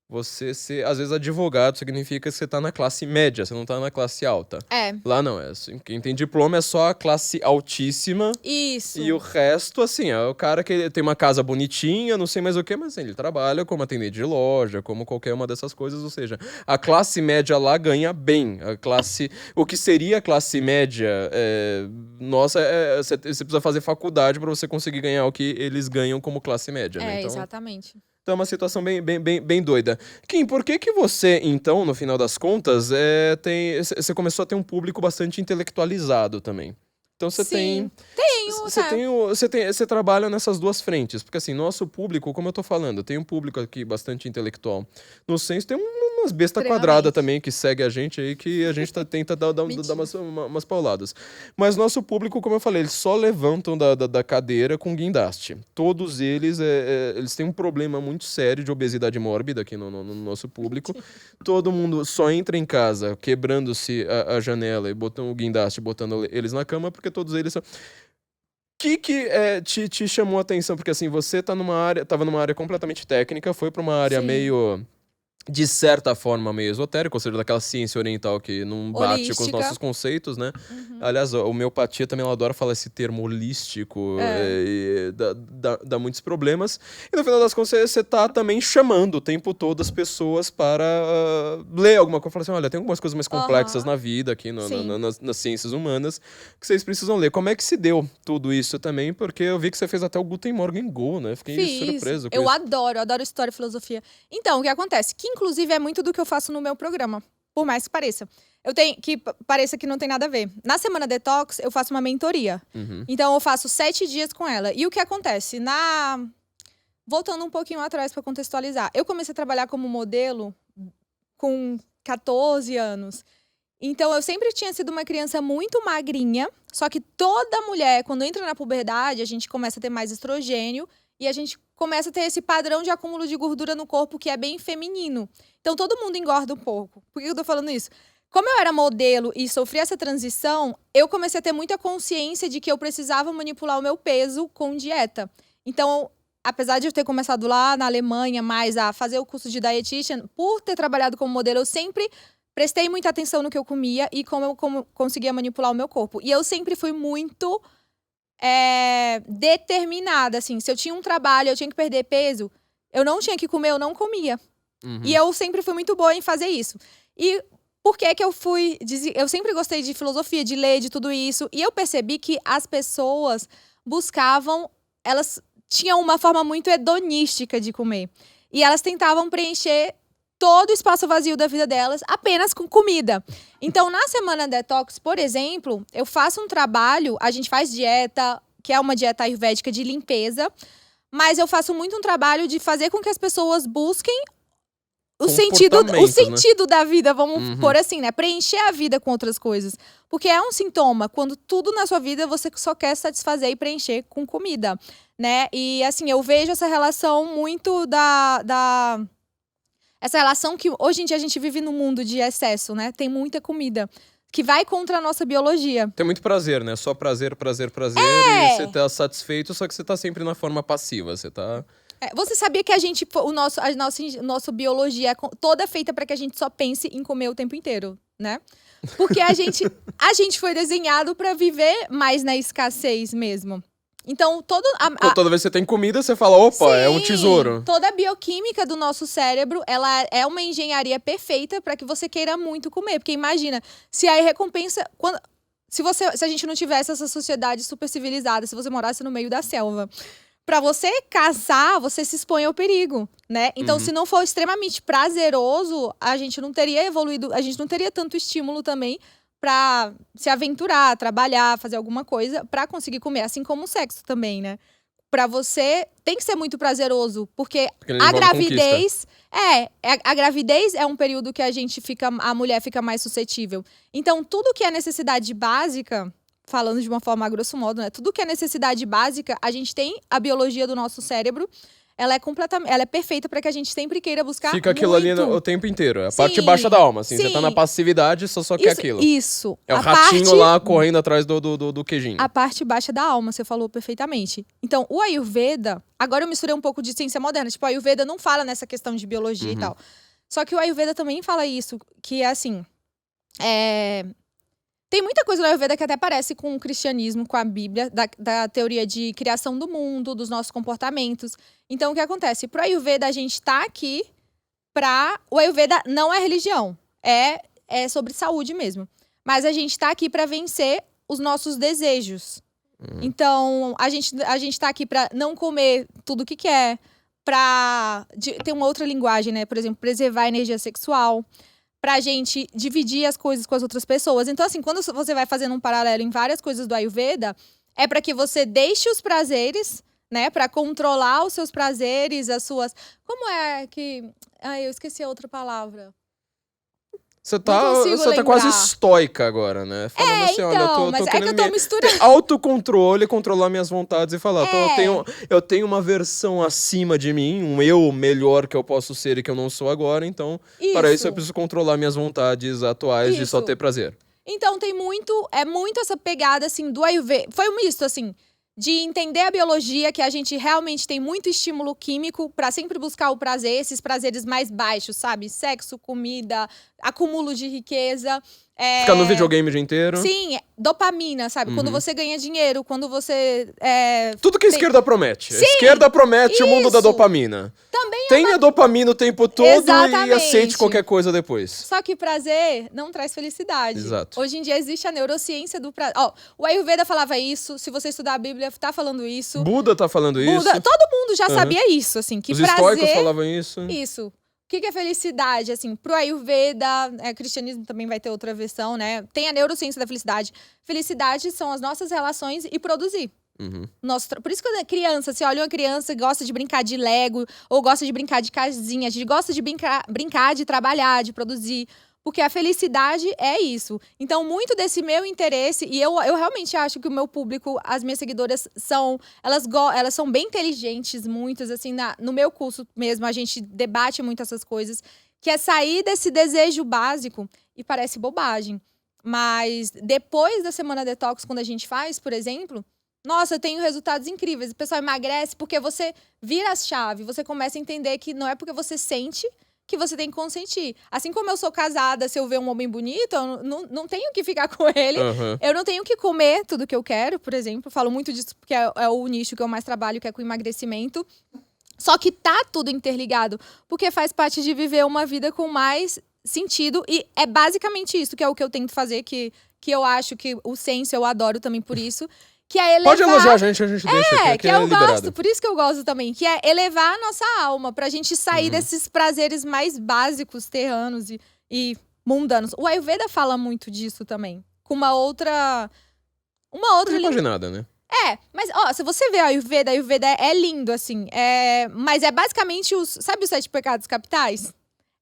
você ser, às vezes, advogado, significa que você tá na classe média, você não tá na classe alta. Lá não, assim, quem tem diploma é só a classe altíssima. Isso. E o resto, assim, é o cara que tem uma casa bonitinha, não sei mais o que, mas assim, ele trabalha como atendente de loja, como qualquer uma dessas coisas, ou seja, a classe média lá ganha bem. O que seria a classe média, você precisa fazer faculdade para você conseguir ganhar o que eles ganham como classe média, né? Então, exatamente. Então é uma situação bem doida. Kim, por que você, então, no final das contas, você começou a ter um público bastante intelectualizado também? Então você Sim, você trabalha nessas duas frentes, porque assim, nosso público, como eu tô falando, tem um público aqui bastante intelectual. No Senso tem umas besta quadrada também que segue a gente aí, que a gente tenta dar umas pauladas. Mas nosso público, como eu falei, eles só levantam da cadeira com guindaste. Todos eles têm um problema muito sério de obesidade mórbida aqui no nosso público. Todo mundo só entra em casa quebrando-se a janela e botando o guindaste, botando eles na cama, porque todos eles são... O que te chamou a atenção? Porque assim, você tava numa área completamente técnica, foi pra uma área meio... de certa forma, meio esotérica, ou seja, daquela ciência oriental que não bate holística com os nossos conceitos, né? Aliás, a homeopatia também, ela adora falar esse termo holístico, dá muitos problemas. E no final das contas, você tá também chamando o tempo todo as pessoas para ler alguma coisa. Falar assim, olha, tem algumas coisas mais complexas na vida, aqui nas ciências humanas, que vocês precisam ler. Como é que se deu tudo isso também? Porque eu vi que você fez até o Guten Morgen Go, né? Fiquei surpreso com isso. Eu adoro história e filosofia. Então, o que acontece? Que inclusive é muito do que eu faço no meu programa, por mais que pareça. Pareça que não tem nada a ver. Na Semana Detox, eu faço uma mentoria. Então, eu faço 7 dias com ela. E o que acontece? Voltando um pouquinho atrás para contextualizar. Eu comecei a trabalhar como modelo com 14 anos. Então, eu sempre tinha sido uma criança muito magrinha. Só que toda mulher, quando entra na puberdade, a gente começa a ter mais estrogênio. E a gente começa a ter esse padrão de acúmulo de gordura no corpo que é bem feminino. Então, todo mundo engorda um pouco. Por que eu tô falando isso? Como eu era modelo e sofri essa transição, eu comecei a ter muita consciência de que eu precisava manipular o meu peso com dieta. Então, apesar de eu ter começado lá na Alemanha, mais a fazer o curso de dietitian, por ter trabalhado como modelo, eu sempre prestei muita atenção no que eu comia e como eu conseguia manipular o meu corpo. E eu sempre fui muito... determinada, assim. Se eu tinha um trabalho, eu tinha que perder peso, eu não tinha que comer, eu não comia. E eu sempre fui muito boa em fazer isso. E por que que eu fui... Eu sempre gostei de filosofia, de ler, de tudo isso. E eu percebi que as pessoas buscavam... Elas tinham uma forma muito hedonística de comer. E elas tentavam preencher todo o espaço vazio da vida delas apenas com comida. Então, na Semana Detox, por exemplo, eu faço um trabalho, a gente faz dieta, que é uma dieta ayurvédica de limpeza, mas eu faço muito um trabalho de fazer com que as pessoas busquem o sentido da vida, vamos pôr assim, né? Preencher a vida com outras coisas. Porque é um sintoma, quando tudo na sua vida você só quer satisfazer e preencher com comida, né? E assim, eu vejo essa relação muito essa relação que hoje em dia a gente vive num mundo de excesso, né? Tem muita comida que vai contra a nossa biologia. Tem muito prazer, né? Só prazer. E você tá satisfeito, só que você tá sempre na forma passiva. Você tá... Você sabia que a nossa biologia é toda feita para que a gente só pense em comer o tempo inteiro, né? Porque a gente foi desenhado para viver mais na escassez mesmo. Então, toda vez que você tem comida, você fala, opa, sim, é um tesouro. Toda a bioquímica do nosso cérebro, ela é uma engenharia perfeita para que você queira muito comer. Porque imagina, se a recompensa... Se a gente não tivesse essa sociedade super civilizada, se você morasse no meio da selva, para você caçar, você se expõe ao perigo, né? Então, se não for extremamente prazeroso, a gente não teria evoluído, a gente não teria tanto estímulo também pra se aventurar, trabalhar, fazer alguma coisa pra conseguir comer, assim como o sexo também, né? pra você tem que ser muito prazeroso, porque Porque ele a envolve gravidez a gravidez é um período que a mulher fica mais suscetível. Então, tudo que é necessidade básica, falando de uma forma a grosso modo, né? Tudo que é necessidade básica, a gente tem a biologia do nosso cérebro. Ela é perfeita para que a gente sempre queira buscar Fica aquilo muito. ali o tempo inteiro. É a Sim, parte baixa da alma, assim. Você tá sim. na passividade, só quer aquilo. Isso. É o A ratinho parte- lá correndo atrás do queijinho. A parte baixa da alma, você falou perfeitamente. Então, o Ayurveda... Agora eu misturei um pouco de ciência moderna. Tipo, o Ayurveda não fala nessa questão de biologia e tal. Só que o Ayurveda também fala isso, que é assim... Tem muita coisa no Ayurveda que até parece com o cristianismo, com a Bíblia, da teoria de criação do mundo, dos nossos comportamentos. Então, o que acontece? Pro Ayurveda, a gente tá aqui pra... O Ayurveda não é religião. É sobre saúde mesmo. Mas a gente tá aqui pra vencer os nossos desejos. Então, a gente tá aqui pra não comer tudo que quer, ter uma outra linguagem, né? Por exemplo, preservar a energia sexual, pra gente dividir as coisas com as outras pessoas. Então, assim, quando você vai fazendo um paralelo em várias coisas do Ayurveda, é pra que você deixe os prazeres, né? Pra controlar os seus prazeres, as suas... Como é que... Ai, eu esqueci a outra palavra. Você consigo tá quase lembrar. estoica agora, né? Falando assim, olha, então, eu mas tô é que eu querendo tô misturando. ter autocontrole, controlar minhas vontades e falar, eu tenho uma versão acima de mim, um eu melhor que eu posso ser e que eu não sou agora, então, para isso eu preciso controlar minhas vontades atuais de só ter prazer. Então tem muito essa pegada, assim, do Ayurveda. Foi um misto, assim, de entender a biologia, que a gente realmente tem muito estímulo químico pra sempre buscar o prazer, esses prazeres mais baixos, sabe? Sexo, comida, acúmulo de riqueza. Ficar no videogame o dia inteiro. Sim, dopamina, sabe? Quando você ganha dinheiro, quando você... Tudo que a esquerda promete. A esquerda promete o mundo da dopamina. Também Tenha dopamina o tempo todo e Exatamente. aceite qualquer coisa depois. Só que prazer não traz felicidade. Exato. Hoje em dia existe a neurociência do prazer. Ó, o Ayurveda falava isso, se você estudar a Bíblia, tá falando isso. Buda tá falando isso. Todo mundo já sabia isso, assim, que Os prazer... estoicos falavam isso. Isso. O que é felicidade? Assim, pro Ayurveda, cristianismo também vai ter outra versão, né? Tem a neurociência da felicidade. Felicidade são as nossas relações e produzir. Por isso que quando é criança, você olha uma criança que gosta de brincar de Lego, ou gosta de brincar de casinha, a gente gosta de brincar de trabalhar, de produzir. Porque a felicidade é isso. Então, muito desse meu interesse, e eu realmente acho que o meu público, as minhas seguidoras elas são bem inteligentes, muitas, assim, no meu curso mesmo, a gente debate muito essas coisas, que é sair desse desejo básico, e parece bobagem. Mas depois da semana detox, quando a gente faz, por exemplo, nossa, eu tenho resultados incríveis. O pessoal emagrece porque você vira a chave, você começa a entender que não é porque você sente que você tem que consentir. Assim como eu sou casada, se eu ver um homem bonito, eu não tenho que ficar com ele. Eu não tenho que comer tudo que eu quero, por exemplo. Falo muito disso porque é o nicho que eu mais trabalho, que é com emagrecimento. Só que tá tudo interligado, porque faz parte de viver uma vida com mais sentido. E é basicamente isso, que é o que eu tento fazer, que eu acho que o senso eu adoro também por isso. Que é elevar... Pode elogiar a gente deixa aqui. Que eu gosto, por isso que eu gosto também. Que é elevar a nossa alma, pra gente sair desses prazeres mais básicos, terranos e mundanos. O Ayurveda fala muito disso também. Com uma outra... Não pode nada, né? Mas ó, se você vê o Ayurveda é lindo, assim. Mas é basicamente sabe os 7 pecados capitais?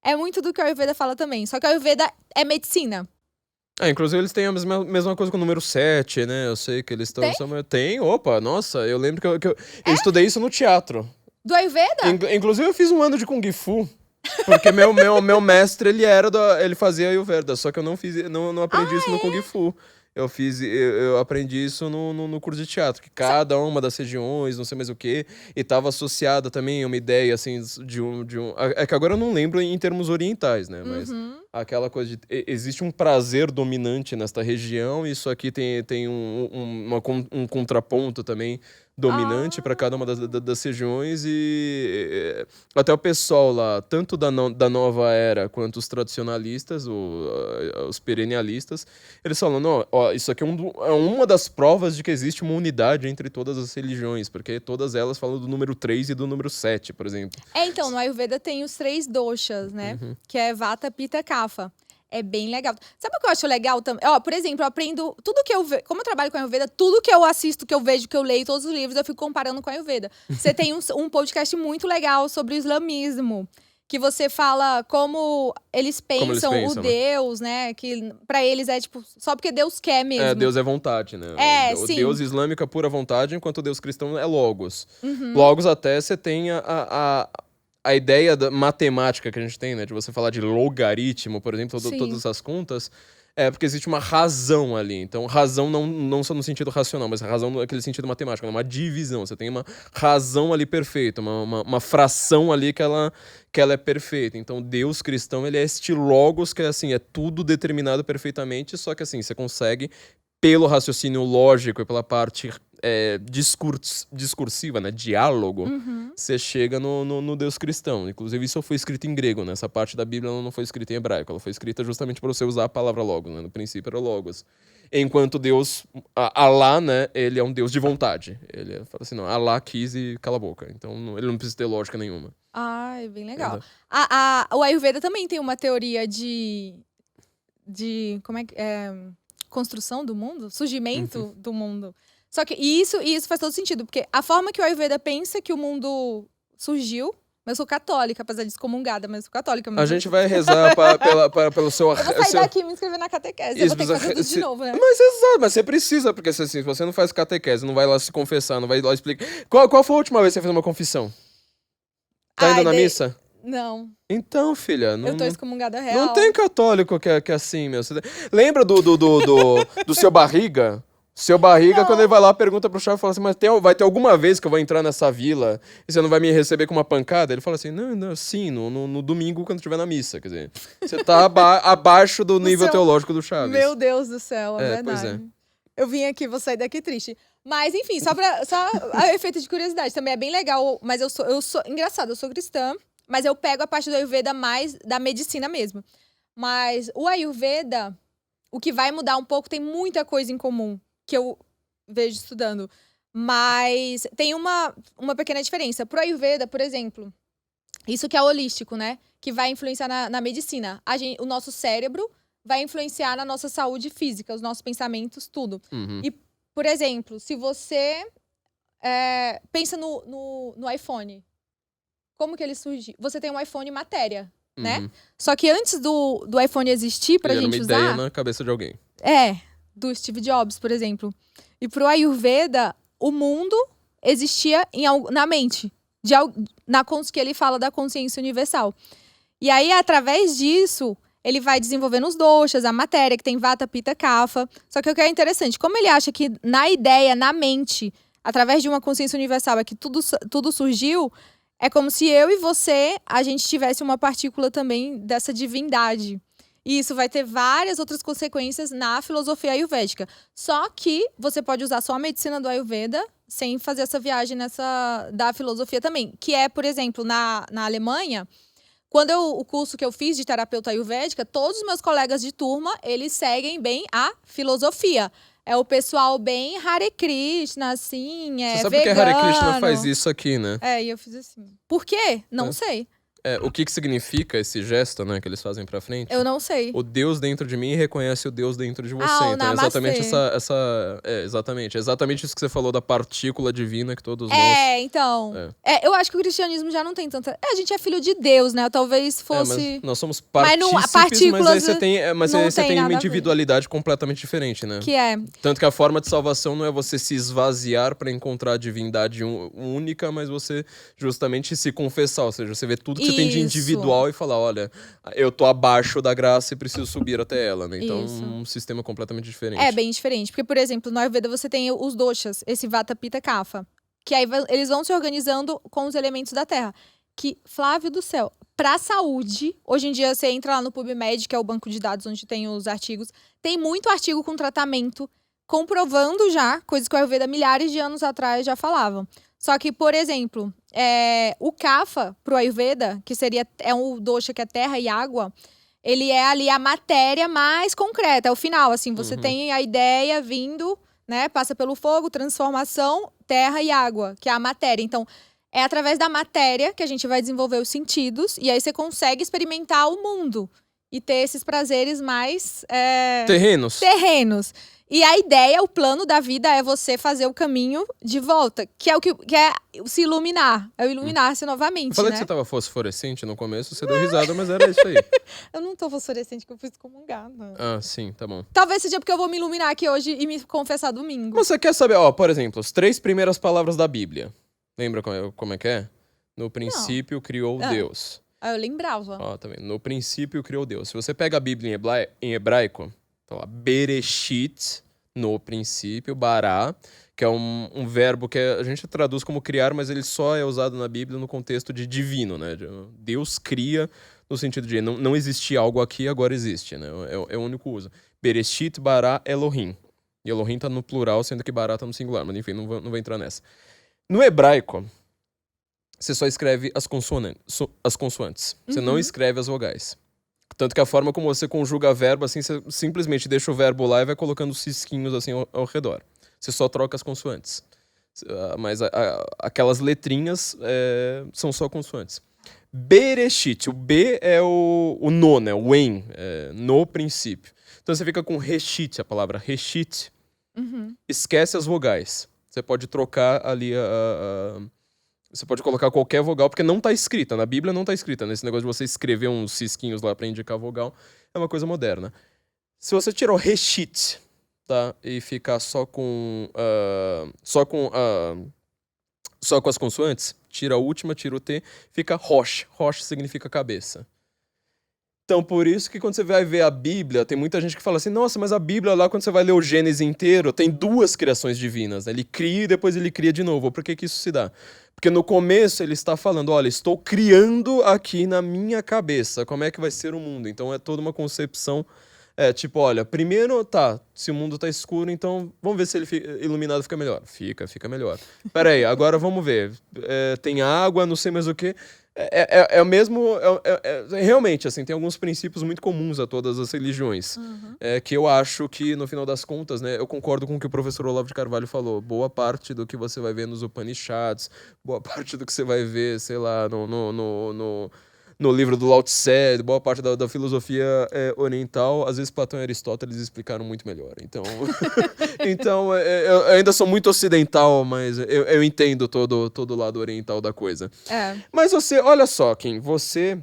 É muito do que o Ayurveda fala também. Só que o Ayurveda é medicina. Inclusive eles têm a mesma coisa com o número 7, né? Eu sei que eles estão... Tem? Opa, nossa, eu lembro que eu estudei isso no teatro. Do Ayurveda? Inclusive eu fiz um ano de Kung Fu. Porque meu mestre, ele fazia Ayurveda, só que eu não aprendi isso no Kung Fu. Eu aprendi isso no curso de teatro, que cada uma das regiões, não sei mais o quê, e estava associada também a uma ideia, assim, de um... É que agora eu não lembro em termos orientais, né? Mas aquela coisa de... Existe um prazer dominante nesta região, e isso aqui tem um contraponto também dominante para cada uma das regiões, e até o pessoal lá, tanto da nova era quanto os tradicionalistas, os perennialistas, eles falam, não, ó, isso aqui é uma das provas de que existe uma unidade entre todas as religiões, porque todas elas falam do número 3 e do número 7, por exemplo. Então, no Ayurveda tem os 3 doshas, né? Que é Vata, Pitta, Kapha. É bem legal. Sabe o que eu acho legal também? Ó, por exemplo, eu aprendo tudo que eu vejo. Como eu trabalho com a Ayurveda, tudo que eu assisto, que eu vejo, que eu leio, todos os livros, eu fico comparando com a Ayurveda. Você tem um podcast muito legal sobre o islamismo. Que você fala como eles pensam, pensam, o né? Deus, né? Que pra eles é tipo, só porque Deus quer mesmo. É, Deus é vontade, né? O sim. Deus islâmico é pura vontade, enquanto o Deus cristão é logos. Uhum. Logos até você tem a ideia da matemática que a gente tem, né? De você falar de logaritmo, por exemplo, Sim. todas as contas. É porque existe uma razão ali. Então, razão não só no sentido racional, mas razão naquele sentido matemático, né? Uma divisão. Você tem uma razão ali perfeita, uma fração ali que ela é perfeita. Então, Deus cristão, ele é este logos que assim, é tudo determinado perfeitamente, só que assim, você consegue, pelo raciocínio lógico e pela parte discursiva, né? Diálogo, Uhum. você chega no Deus cristão. Inclusive, isso foi escrito em grego, né? Essa parte da Bíblia ela não foi escrita em hebraico. Ela foi escrita justamente para você usar a palavra logos, né? No princípio era logos. Enquanto Deus, Alá, né? Ele é um Deus de vontade. Ele fala assim, não, Alá quis e cala a boca. Então, ele não precisa ter lógica nenhuma. Ai, bem legal. Exato. O Ayurveda também tem uma teoria de como é que construção do mundo, surgimento do mundo. Só que isso faz todo sentido, porque a forma que o Ayurveda pensa que o mundo surgiu, mas eu sou católica, apesar de excomungada, mas eu sou católica. A gente vai rezar pelo seu... Eu vou sair daqui e me inscrever na catequese. Eu vou ter que fazer tudo de novo, né? Mas exato, mas você precisa, porque assim, se você não faz catequese, não vai lá se confessar, não vai lá explicar... Qual foi a última vez que você fez uma confissão? Tá indo na missa? Não. Então, filha... Eu tô excomungada real. Não tem católico que é assim, meu. Lembra do seu barriga? Seu barriga, quando ele vai lá, pergunta pro chave e fala assim, mas vai ter alguma vez que eu vou entrar nessa vila e você não vai me receber com uma pancada? Ele fala assim, não, sim, no domingo, quando estiver na missa. Quer dizer, você tá abaixo do nível teológico do Chaves. Meu Deus do céu, é verdade. Pois é. Eu vim aqui, vou sair daqui triste. Mas, enfim, só a efeito de curiosidade. Também é bem legal, mas eu sou engraçado, eu sou cristã, mas eu pego a parte do Ayurveda mais da medicina mesmo. Mas o Ayurveda, o que vai mudar um pouco, tem muita coisa em comum que eu vejo estudando. Mas tem uma pequena diferença. Pro Ayurveda, por exemplo, isso que é holístico, né? Que vai influenciar na medicina. O nosso cérebro vai influenciar na nossa saúde física, os nossos pensamentos, tudo. Uhum. E, por exemplo, se você pensa no iPhone, como que ele surgiu? Você tem um iPhone matéria, né? Só que antes do iPhone existir pra gente usar... Era uma ideia na cabeça de alguém. Do Steve Jobs, por exemplo. E pro Ayurveda, o mundo existia na mente. Que ele fala da consciência universal. E aí, através disso, ele vai desenvolvendo os doshas, a matéria, que tem Vata, Pitta, Kapha. Só que o que é interessante, como ele acha que na ideia, na mente, através de uma consciência universal, é que tudo surgiu, é como se eu e você, a gente tivesse uma partícula também dessa divindade. E isso vai ter várias outras consequências na filosofia ayurvédica. Só que você pode usar só a medicina do Ayurveda sem fazer essa viagem da filosofia também. Que é, por exemplo, na Alemanha, o curso que eu fiz de terapeuta ayurvédica, todos os meus colegas de turma, eles seguem bem a filosofia. É o pessoal bem Hare Krishna, assim, Você sabe vegano. que Hare Krishna faz isso aqui, né? E eu fiz assim. Por quê? Não sei. O que significa esse gesto, né, que eles fazem pra frente? Eu não sei. O Deus dentro de mim reconhece o Deus dentro de você. O Então é exatamente namastê. exatamente isso que você falou da partícula divina que todos nós... Então. Eu acho que o cristianismo já não tem tanta... a gente é filho de Deus, né? Talvez fosse... mas nós somos partícipes, partículas mas aí você tem uma nada a ver. individualidade completamente diferente, né? Que é... Tanto que a forma de salvação não é você se esvaziar pra encontrar a divindade única, mas você justamente se confessar. Ou seja, você vê tudo que você tem de individual e falar, olha, eu tô abaixo da graça e preciso subir até ela, né? Então, um sistema completamente diferente. É bem diferente. Porque, por exemplo, no Ayurveda você tem os doshas, esse Vata, Pitta, Kapha. Que aí eles vão se organizando com os elementos da terra. Que, Flávio do céu, pra saúde, hoje em dia você entra lá no PubMed, que é o banco de dados onde tem os artigos, tem muito artigo com tratamento, comprovando já, coisas que o Ayurveda milhares de anos atrás já falavam. Só que, por exemplo, o Kapha, pro Ayurveda, que é um dosha que é terra e água, ele é ali a matéria mais concreta, é o final, assim, você tem a ideia vindo, né, passa pelo fogo, transformação, terra e água, que é a matéria. Então, é através da matéria que a gente vai desenvolver os sentidos, e aí você consegue experimentar o mundo. e ter esses prazeres mais Terrenos. E a ideia, o plano da vida é você fazer o caminho de volta, que é se iluminar, é o iluminar-se novamente, Eu falei né? que você tava fosforescente no começo, você deu risada, mas era isso aí. Eu não tô fosforescente, que eu fui excomungada. Ah, sim, tá bom. Talvez seja porque eu vou me iluminar aqui hoje e me confessar domingo. Você quer saber, ó, por exemplo, as 3 primeiras palavras da Bíblia. Lembra como é que é? No princípio criou Deus. Ah, eu lembrava. Ó, tá vendo? No princípio criou Deus. Se você pega a Bíblia em hebraico, tá lá, Bereshit, no princípio, bará, que é um verbo que a gente traduz como criar, mas ele só é usado na Bíblia no contexto de divino, né? Deus cria no sentido de não existia algo aqui, agora existe, né? É o único uso. Bereshit, bará, Elohim. E Elohim tá no plural, sendo que bará tá no singular, mas enfim, não vou entrar nessa. No hebraico, você só escreve as consoantes. Você não escreve as vogais. Tanto que a forma como você conjuga verbo, assim, você simplesmente deixa o verbo lá e vai colocando cisquinhos, assim, ao redor. Você só troca as consoantes. Mas aquelas letrinhas são só consoantes. Bereshit. O B é o no, né? O em. No princípio. Então você fica com reshit, a palavra reshit. Esquece as vogais. Você pode trocar ali você pode colocar qualquer vogal, porque não tá escrita. Na Bíblia não tá escrita. Nesse negócio de você escrever uns cisquinhos lá pra indicar vogal, é uma coisa moderna. Se você tirar o reshit, tá? E ficar só com as consoantes, tira a última, tira o T, fica rosh. Rosh significa cabeça. Então, por isso que quando você vai ver a Bíblia, tem muita gente que fala assim, nossa, mas a Bíblia lá, quando você vai ler o Gênesis inteiro, tem 2 criações divinas, né? Ele cria e depois ele cria de novo. Por que isso se dá? Porque no começo ele está falando, olha, estou criando aqui na minha cabeça como é que vai ser o mundo. Então é toda uma concepção, tipo, olha, primeiro, se o mundo tá escuro, então vamos ver se ele iluminado fica melhor. Fica melhor. Pera aí, agora vamos ver. Tem água, não sei mais o quê. É o mesmo. Realmente, assim, tem alguns princípios muito comuns a todas as religiões. Que eu acho que, no final das contas, né, eu concordo com o que o professor Olavo de Carvalho falou. Boa parte do que você vai ver nos Upanishads, boa parte do que você vai ver, sei lá, no livro do Lao Tse, boa parte da filosofia oriental, às vezes Platão e Aristóteles explicaram muito melhor. Então, eu ainda sou muito ocidental, mas eu entendo todo o lado oriental da coisa. Mas olha só, Kim, você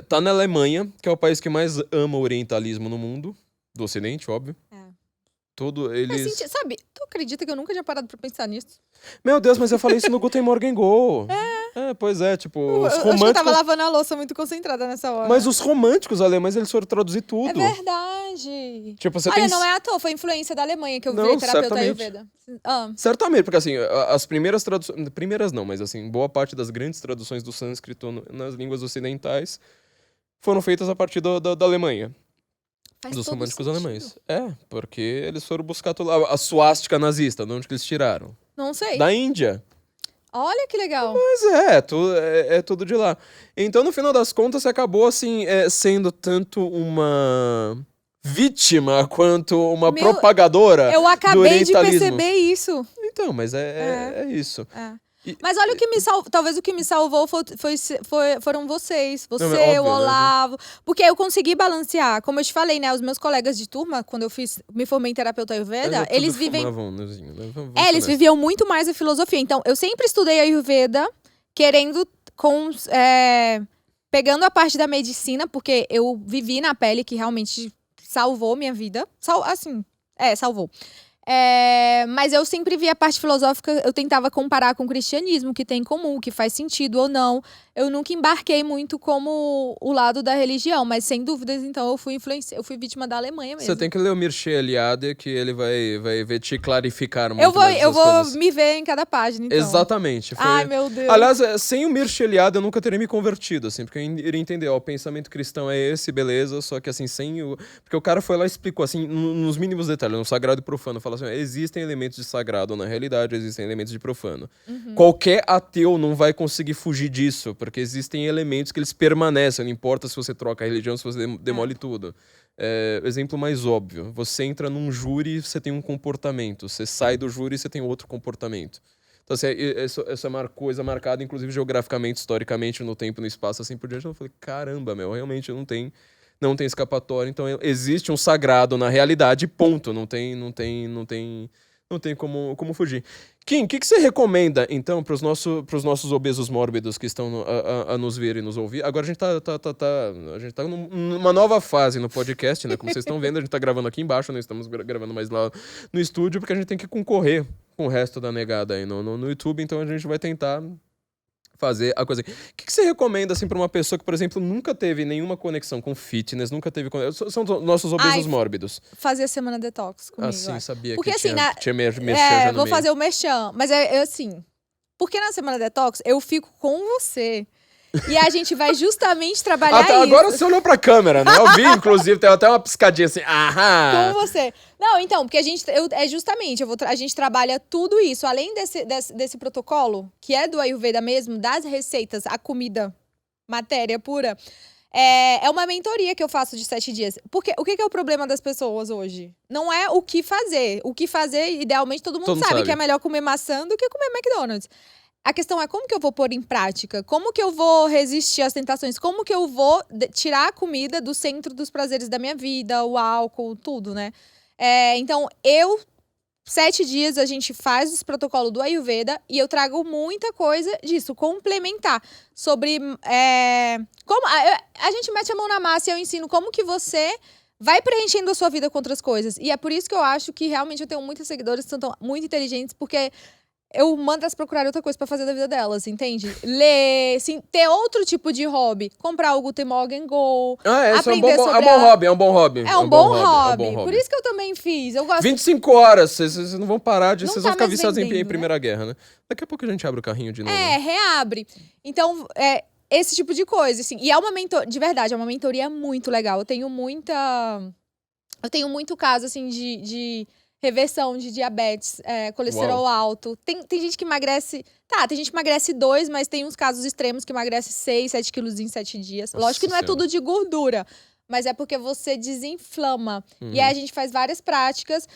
tá na Alemanha, que é o país que mais ama o orientalismo no mundo, do Ocidente, óbvio. Sabe, tu acredita que eu nunca tinha parado pra pensar nisso? Meu Deus, mas eu falei isso no Guten Morgen Go. Pois é, tipo, os românticos... Acho que eu tava lavando a louça muito concentrada nessa hora. Mas os românticos alemães, eles foram traduzir tudo. É verdade. Tipo, Olha, não é à toa, foi influência da Alemanha que eu vi terapeuta Ayurveda. Certamente, porque assim, as primeiras traduções... Primeiras não, mas assim, boa parte das grandes traduções do sânscrito nas línguas ocidentais foram feitas a partir da Alemanha. Dos românticos alemães. Porque eles foram buscar a suástica nazista, de onde que eles tiraram? Não sei. Da Índia. Olha que legal. Mas é tudo de lá. Então, no final das contas, você acabou, assim, sendo tanto uma vítima quanto uma propagadora eu acabei de orientalismo. perceber isso. Então, mas é isso. Mas olha, talvez o que me salvou foram vocês. Você, óbvio, o Olavo. Né? Porque eu consegui balancear. Como eu te falei, né? Os meus colegas de turma, quando eu me formei em terapeuta Ayurveda, eles vivem... eles viviam muito mais a filosofia. Então, eu sempre estudei Ayurveda, querendo... pegando a parte da medicina, porque eu vivi na pele, que realmente salvou minha vida. Salvou. Mas eu sempre vi a parte filosófica, eu tentava comparar com o cristianismo, que tem em comum, que faz sentido ou não. Eu nunca embarquei muito como o lado da religião, mas sem dúvidas, então eu fui vítima da Alemanha mesmo. Você tem que ler o Mircea Eliade, que ele vai ver te clarificar muito eu vou me ver em cada página, então. Exatamente. Ai, meu Deus. Aliás, sem o Mircea Eliade eu nunca teria me convertido, assim, porque eu iria entender, o pensamento cristão é esse, beleza, só que assim, porque o cara foi lá e explicou, assim, nos mínimos detalhes, no sagrado e profano, fala assim, existem elementos de sagrado na realidade, existem elementos de profano. Qualquer ateu não vai conseguir fugir disso, porque existem elementos que eles permanecem, não importa se você troca a religião, se você demole tudo. Exemplo mais óbvio, você entra num júri, você tem um comportamento, você sai do júri, você tem outro comportamento. Então, assim, essa é uma coisa marcada, inclusive, geograficamente, historicamente, no tempo, no espaço, assim por diante. Eu falei, caramba, realmente não tem não tem escapatória, então existe um sagrado na realidade, ponto. Não tem como fugir. Kim, o que você recomenda, então, pros nossos obesos mórbidos que estão a nos ver e nos ouvir? Agora a gente tá numa nova fase no podcast, né? Como vocês estão vendo, a gente tá gravando aqui embaixo, não estamos gravando mais lá no estúdio, porque a gente tem que concorrer com o resto da negada aí no YouTube, então a gente vai tentar fazer a coisa. O que você recomenda, assim, pra uma pessoa que, por exemplo, nunca teve nenhuma conexão com fitness, nunca teve... São nossos obesos mórbidos. Fazer a semana detox comigo. Sim, sabia porque, que assim, tinha merchan já no vou meio. fazer o merchan. Mas é assim... Porque na semana detox, eu fico com você. E a gente vai justamente trabalhar isso. Agora você olhou pra câmera, né? Eu vi, inclusive, tem até uma piscadinha assim. Aham! Com você. Não, então, porque a gente a gente trabalha tudo isso. Além desse protocolo, que é do Ayurveda mesmo, das receitas, a comida, matéria pura, é uma mentoria que eu faço de 7 dias. Porque o que é o problema das pessoas hoje? Não é o que fazer. O que fazer, idealmente, todo mundo sabe que é melhor comer maçã do que comer McDonald's. A questão é como que eu vou pôr em prática? Como que eu vou resistir às tentações? Como que eu vou tirar a comida do centro dos prazeres da minha vida, o álcool, tudo, né? Então, 7 dias a gente faz esse protocolo do Ayurveda e eu trago muita coisa disso, complementar. Sobre como a gente mete a mão na massa e eu ensino como que você vai preenchendo a sua vida com outras coisas. E é por isso que eu acho que realmente eu tenho muitos seguidores que são muito inteligentes, porque eu mando elas procurar outra coisa pra fazer da vida delas, entende? Ler, assim, ter outro tipo de hobby. Comprar o Guten Morgen Go. Isso é um bom hobby. É um bom hobby. Por isso que eu também fiz. Eu gosto. 25 horas, vocês não vão parar de... Vocês vão ficar mais viciados em vendendo, Primeira Guerra, né? Daqui a pouco a gente abre o carrinho de novo. Reabre. Então, esse tipo de coisa, assim. E é uma mentoria, de verdade, é uma mentoria muito legal. Eu tenho muito caso, assim, de reversão de diabetes, colesterol alto. Tem gente que emagrece... tem gente que emagrece 2, mas tem uns casos extremos que emagrece 6, 7 quilos em 7 dias. Nossa Lógico que não é Senhora. tudo de gordura, mas é porque você desinflama. E aí a gente faz várias práticas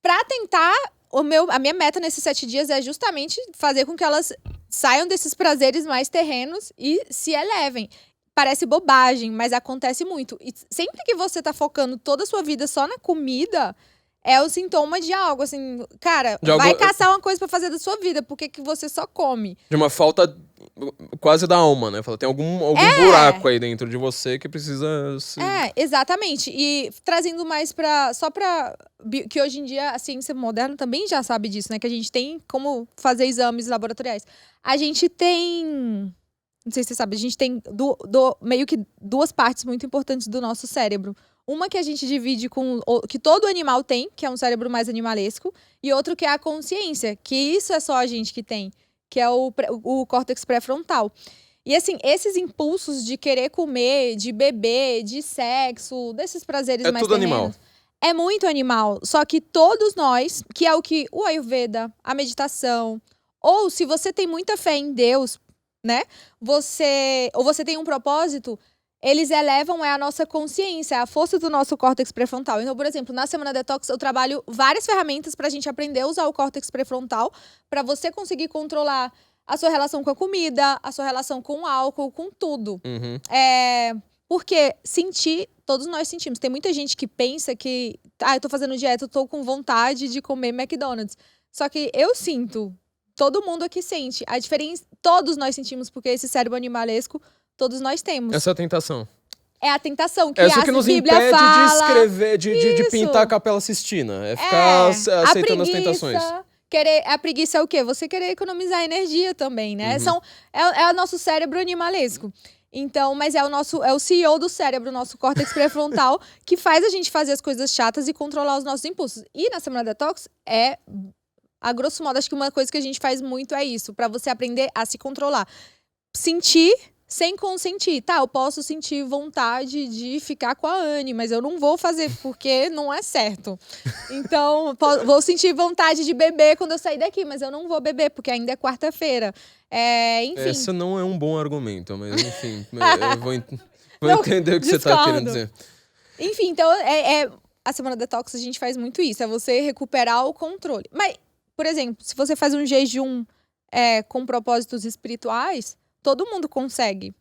pra tentar... A minha meta nesses 7 dias é justamente fazer com que elas saiam desses prazeres mais terrenos e se elevem. Parece bobagem, mas acontece muito. E sempre que você tá focando toda a sua vida só na comida... É o sintoma de algo, assim, cara, vai caçar uma coisa pra fazer da sua vida, por que você só come? De uma falta quase da alma, né? Tem algum buraco aí dentro de você que precisa se... Exatamente. E trazendo mais que hoje em dia a ciência moderna também já sabe disso, né? Que a gente tem como fazer exames laboratoriais. A gente tem... Não sei se você sabe, a gente tem meio que 2 partes muito importantes do nosso cérebro. Uma que a gente divide que todo animal tem, que é um cérebro mais animalesco, e outro que é a consciência, que isso é só a gente que tem, que é o córtex pré-frontal. E assim, esses impulsos de querer comer, de beber, de sexo, desses prazeres mais tudo terrenos, animal. É muito animal. Só que todos nós, que é o que o Ayurveda, a meditação, ou se você tem muita fé em Deus, né? Ou você tem um propósito, eles elevam a nossa consciência, a força do nosso córtex pré-frontal. Então, por exemplo, na Semana Detox eu trabalho várias ferramentas pra gente aprender a usar o córtex pré-frontal, pra você conseguir controlar a sua relação com a comida, a sua relação com o álcool, com tudo. Porque todos nós sentimos. Tem muita gente que pensa que, eu tô fazendo dieta, eu tô com vontade de comer McDonald's. Só que eu sinto, todo mundo aqui sente. A diferença, todos nós sentimos, porque esse cérebro animalesco, todos nós temos. Essa é a tentação. É a tentação que essa que nos Bíblia impede fala. de escrever, de pintar a Capela Sistina. É ficar aceitando as tentações. A preguiça é o quê? Você querer economizar energia também, né? É o nosso cérebro animalesco. Então, mas é o CEO do cérebro, o nosso córtex pré-frontal, que faz a gente fazer as coisas chatas e controlar os nossos impulsos. E na Semana Detox, a grosso modo, acho que uma coisa que a gente faz muito é isso, pra você aprender a se controlar. Sentir sem consentir. Eu posso sentir vontade de ficar com a Anne, mas eu não vou fazer porque não é certo. Então, vou sentir vontade de beber quando eu sair daqui, mas eu não vou beber porque ainda é quarta-feira. Enfim. Esse não é um bom argumento, mas enfim, eu vou entender o que você tá querendo dizer. Enfim, então, a Semana Detox a gente faz muito isso, é você recuperar o controle. Mas, por exemplo, se você faz um jejum com propósitos espirituais, todo mundo consegue.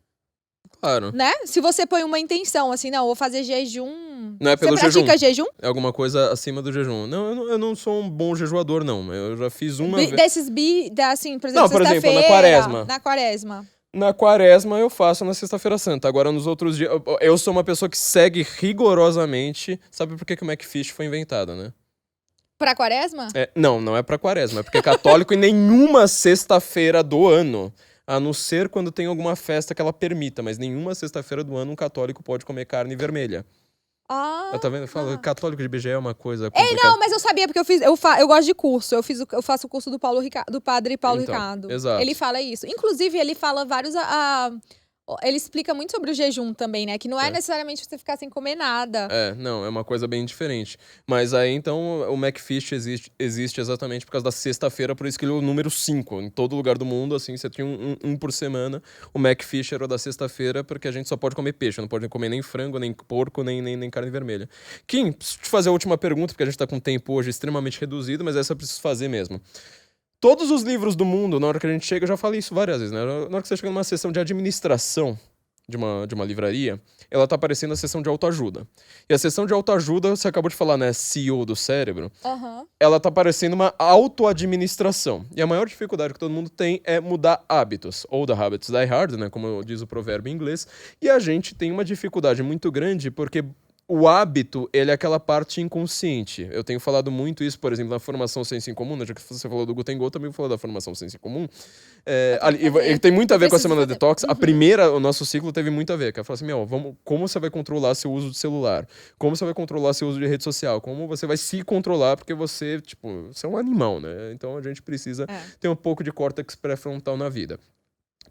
Claro. Né? Se você põe uma intenção, assim, não, vou fazer jejum... Não é pelo Você pratica jejum? É alguma coisa acima do jejum. Não, eu não sou um bom jejuador, não. Eu já fiz uma vez. Assim, por exemplo, Não, por exemplo, sexta-feira. na quaresma. Na quaresma. Na quaresma eu faço na sexta-feira santa. Agora, nos outros dias... Eu sou uma pessoa que segue rigorosamente... Sabe por que o McFish foi inventado, né? Pra quaresma? Não é pra quaresma. É porque é católico em nenhuma sexta-feira do ano... A não ser quando tem alguma festa que ela permita, mas nenhuma sexta-feira do ano um católico pode comer carne vermelha. Tá vendo? Eu falo, católico de BGE é uma coisa complicada. Não, mas eu sabia, porque eu gosto de curso. Eu faço o curso do padre Paulo Ricardo. Exato. Ele fala isso. Inclusive, ele fala vários... ele explica muito sobre o jejum também, né? Que não é necessariamente você ficar sem comer nada. Não, é uma coisa bem diferente. Mas aí, então, o McFish existe exatamente por causa da sexta-feira, por isso que ele é o número 5. Em todo lugar do mundo, assim, você tinha um por semana. O McFish era o da sexta-feira, porque a gente só pode comer peixe, não pode comer nem frango, nem porco, nem carne vermelha. Kim, preciso te fazer a última pergunta, porque a gente tá com um tempo hoje extremamente reduzido, mas essa eu preciso fazer mesmo. Todos os livros do mundo, na hora que a gente chega, eu já falei isso várias vezes, né? Na hora que você chega numa sessão de administração de uma livraria, ela tá aparecendo na sessão de autoajuda. E a sessão de autoajuda, você acabou de falar, né? CEO do cérebro. Ela tá parecendo uma autoadministração. E a maior dificuldade que todo mundo tem é mudar hábitos. Ou the habits die hard, né? Como diz o provérbio em inglês. E a gente tem uma dificuldade muito grande porque... O hábito, ele é aquela parte inconsciente. Eu tenho falado muito isso, por exemplo, na formação Senso em Comum, né? Já que você falou do Guten Go, também vou falar da formação Senso em Comum. Ele tem muito a ver com a Semana Detox. A primeira, o nosso ciclo teve muito a ver. Que ela falou assim, como você vai controlar seu uso de celular? Como você vai controlar seu uso de rede social? Como você vai se controlar? Porque você é um animal, né? Então a gente precisa ter um pouco de córtex pré-frontal na vida.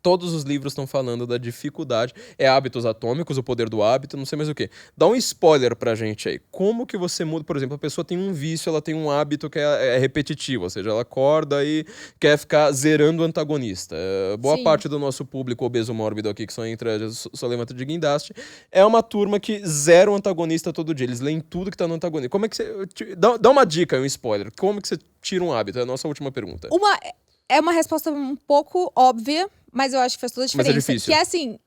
Todos os livros estão falando da dificuldade. Hábitos atômicos, o poder do hábito, não sei mais o quê. Dá um spoiler pra gente aí. Como que você muda? Por exemplo, a pessoa tem um vício, ela tem um hábito que é repetitivo. Ou seja, ela acorda e quer ficar zerando o antagonista. Boa parte do nosso público obeso mórbido aqui, que só levanta de guindaste, é uma turma que zera o antagonista todo dia. Eles leem tudo que tá no antagonista. Como é que você... Dá uma dica, um spoiler. Como que você tira um hábito? É a nossa última pergunta. É uma resposta um pouco óbvia, mas eu acho que faz toda a diferença. Mas é difícil. Que é assim...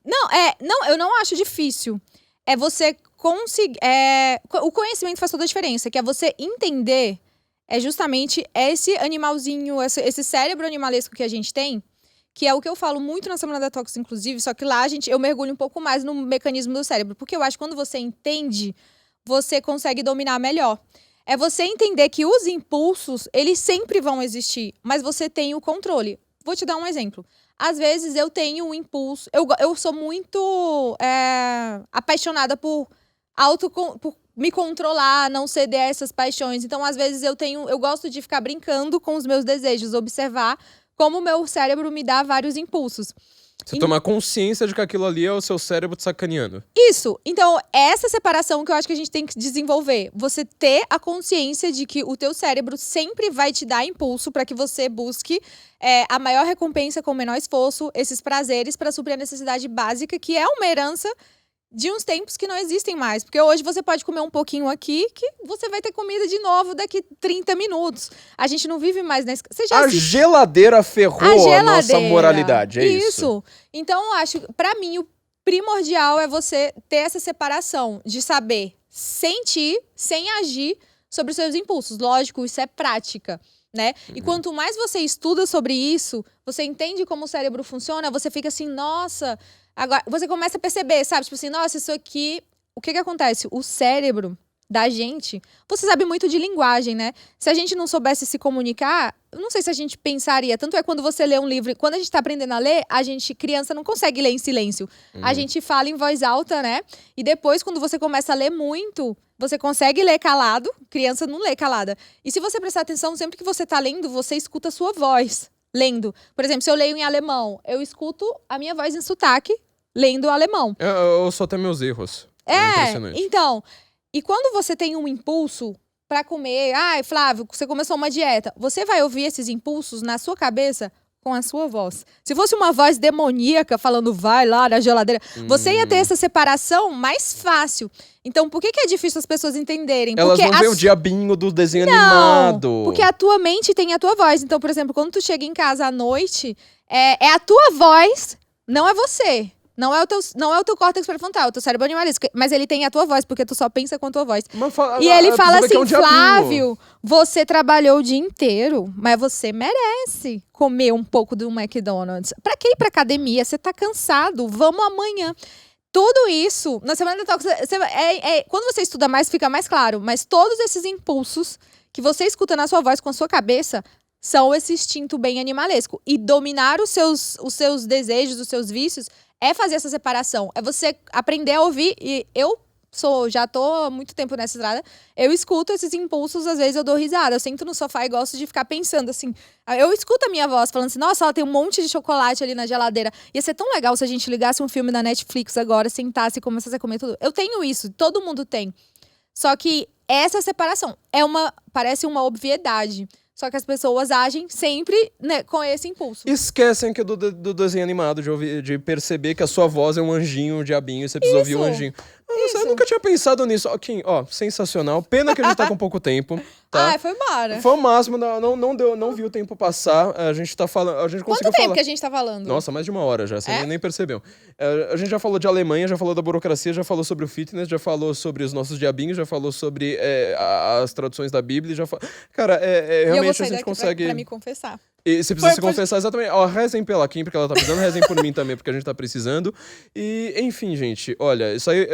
Não, eu não acho difícil. É você conseguir... o conhecimento faz toda a diferença. Que é você entender... É justamente esse animalzinho, esse cérebro animalesco que a gente tem. Que é o que eu falo muito na Semana Detox, inclusive. Só que lá eu mergulho um pouco mais no mecanismo do cérebro. Porque eu acho que quando você entende, você consegue dominar melhor. É você entender que os impulsos, eles sempre vão existir, mas você tem o controle. Vou te dar um exemplo. Às vezes eu tenho um impulso... Eu sou muito apaixonada por me controlar, não ceder a essas paixões. Então, às vezes, eu gosto de ficar brincando com os meus desejos, observar como o meu cérebro me dá vários impulsos. Você tomar consciência de que aquilo ali é o seu cérebro te sacaneando. Isso. Então, essa separação que eu acho que a gente tem que desenvolver. Você ter a consciência de que o teu cérebro sempre vai te dar impulso para que você busque a maior recompensa com o menor esforço, esses prazeres para suprir a necessidade básica, que é uma herança de uns tempos que não existem mais. Porque hoje você pode comer um pouquinho aqui, que você vai ter comida de novo daqui 30 minutos. A gente não vive mais nesse... Geladeira ferrou a nossa moralidade, é isso? Então, eu acho, pra mim, o primordial é você ter essa separação de saber sentir, sem agir sobre os seus impulsos. Lógico, isso é prática, né? E quanto mais você estuda sobre isso, você entende como o cérebro funciona, você fica assim, nossa... Agora, você começa a perceber, sabe? Tipo assim, nossa, isso aqui... O que acontece? O cérebro da gente... Você sabe muito de linguagem, né? Se a gente não soubesse se comunicar, eu não sei se a gente pensaria. Tanto é quando você lê um livro... Quando a gente tá aprendendo a ler, criança não consegue ler em silêncio. A gente fala em voz alta, né? E depois, quando você começa a ler muito... Você consegue ler calado. Criança não lê calada. E se você prestar atenção, sempre que você tá lendo, você escuta a sua voz lendo. Por exemplo, se eu leio em alemão, eu escuto a minha voz em sotaque lendo alemão. Eu só tenho meus erros. Impressionante. Então. E quando você tem um impulso pra comer... Flávio, você começou uma dieta. Você vai ouvir esses impulsos na sua cabeça com a sua voz. Se fosse uma voz demoníaca falando, vai lá na geladeira, você ia ter essa separação mais fácil. Então, por que é difícil as pessoas entenderem? Elas porque não veem o diabinho do desenho animado. Porque a tua mente tem a tua voz. Então, por exemplo, quando tu chega em casa à noite, é a tua voz, não é você. Não é o teu córtex pré-frontal, é o teu cérebro animalesco. Mas ele tem a tua voz, porque tu só pensa com a tua voz. E ele fala assim, Flávio, você trabalhou o dia inteiro, mas você merece comer um pouco do McDonald's. Pra que ir pra academia? Você tá cansado, vamos amanhã. Tudo isso, na Semana Detox, quando você estuda mais, fica mais claro. Mas todos esses impulsos que você escuta na sua voz, com a sua cabeça, são esse instinto bem animalesco. E dominar os seus desejos, os seus vícios, é fazer essa separação. É você aprender a ouvir. E já tô há muito tempo nessa estrada. Eu escuto esses impulsos, às vezes eu dou risada. Eu sento no sofá e gosto de ficar pensando assim. Eu escuto a minha voz falando assim, nossa, ela tem um monte de chocolate ali na geladeira. Ia ser tão legal se a gente ligasse um filme na Netflix agora, sentasse e começasse a comer tudo. Eu tenho isso, todo mundo tem. Só que essa separação parece uma obviedade. Só que as pessoas agem sempre, né, com esse impulso. Esquecem que do desenho animado, de perceber que a sua voz é um anjinho, um diabinho, e você precisa ouvir o anjinho. Eu nunca tinha pensado nisso. Kim, sensacional. Pena que a gente tá com pouco tempo, tá? Foi embora. Foi o máximo, não vi o tempo passar. A gente tá falando, a gente conseguiu Quanto tempo que a gente tá falando? Nossa, mais de 1 hora já, você nem percebeu. A gente já falou de Alemanha, já falou da burocracia, já falou sobre o fitness, já falou sobre os nossos diabinhos, já falou sobre as traduções da Bíblia, já falou... Cara, realmente a gente consegue... Pra me confessar. E você precisa se confessar exatamente. Rezem pela Kim, porque ela tá precisando. Rezem por mim também, porque a gente tá precisando. E, enfim, gente, olha, isso aí...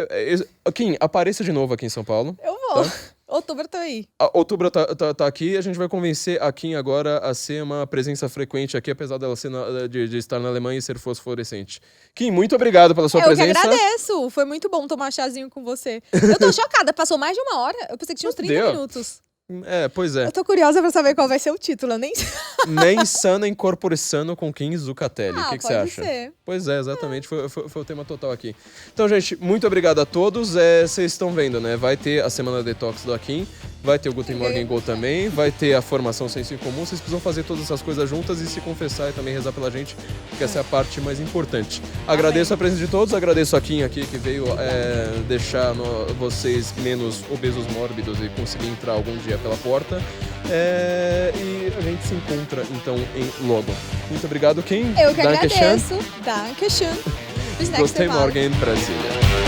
Kim, apareça de novo aqui em São Paulo. Eu vou. Tá? Outubro eu tô aí. Outubro tá aqui. A gente vai convencer a Kim agora a ser uma presença frequente aqui, apesar dela ser de estar na Alemanha e ser fosforescente. Kim, muito obrigado pela sua presença. Eu que agradeço. Foi muito bom tomar chazinho com você. Eu tô chocada. Passou mais de 1 hora. Eu pensei que tinha uns 30 minutos. Pois é. Eu tô curiosa pra saber qual vai ser o título, eu nem sei. Nem Sana in Corpore Sano com Kim Zucatelli. O que você acha? Ser. Pois é, exatamente. Foi o tema total aqui. Então, gente, muito obrigado a todos. Vocês estão vendo, né? Vai ter a Semana Detox do Akin. Vai ter o Guten Morgen Go também, vai ter a formação Senso em Comum. Vocês precisam fazer todas essas coisas juntas e se confessar e também rezar pela gente, porque essa é a parte mais importante. Agradeço a presença de todos, agradeço a Kim aqui que veio deixar vocês menos obesos mórbidos e conseguir entrar algum dia pela porta. E a gente se encontra então em logo. Muito obrigado, Kim. Eu que agradeço. Dankeschön. Bis nächste Guten Mal. Morgen, Brasília.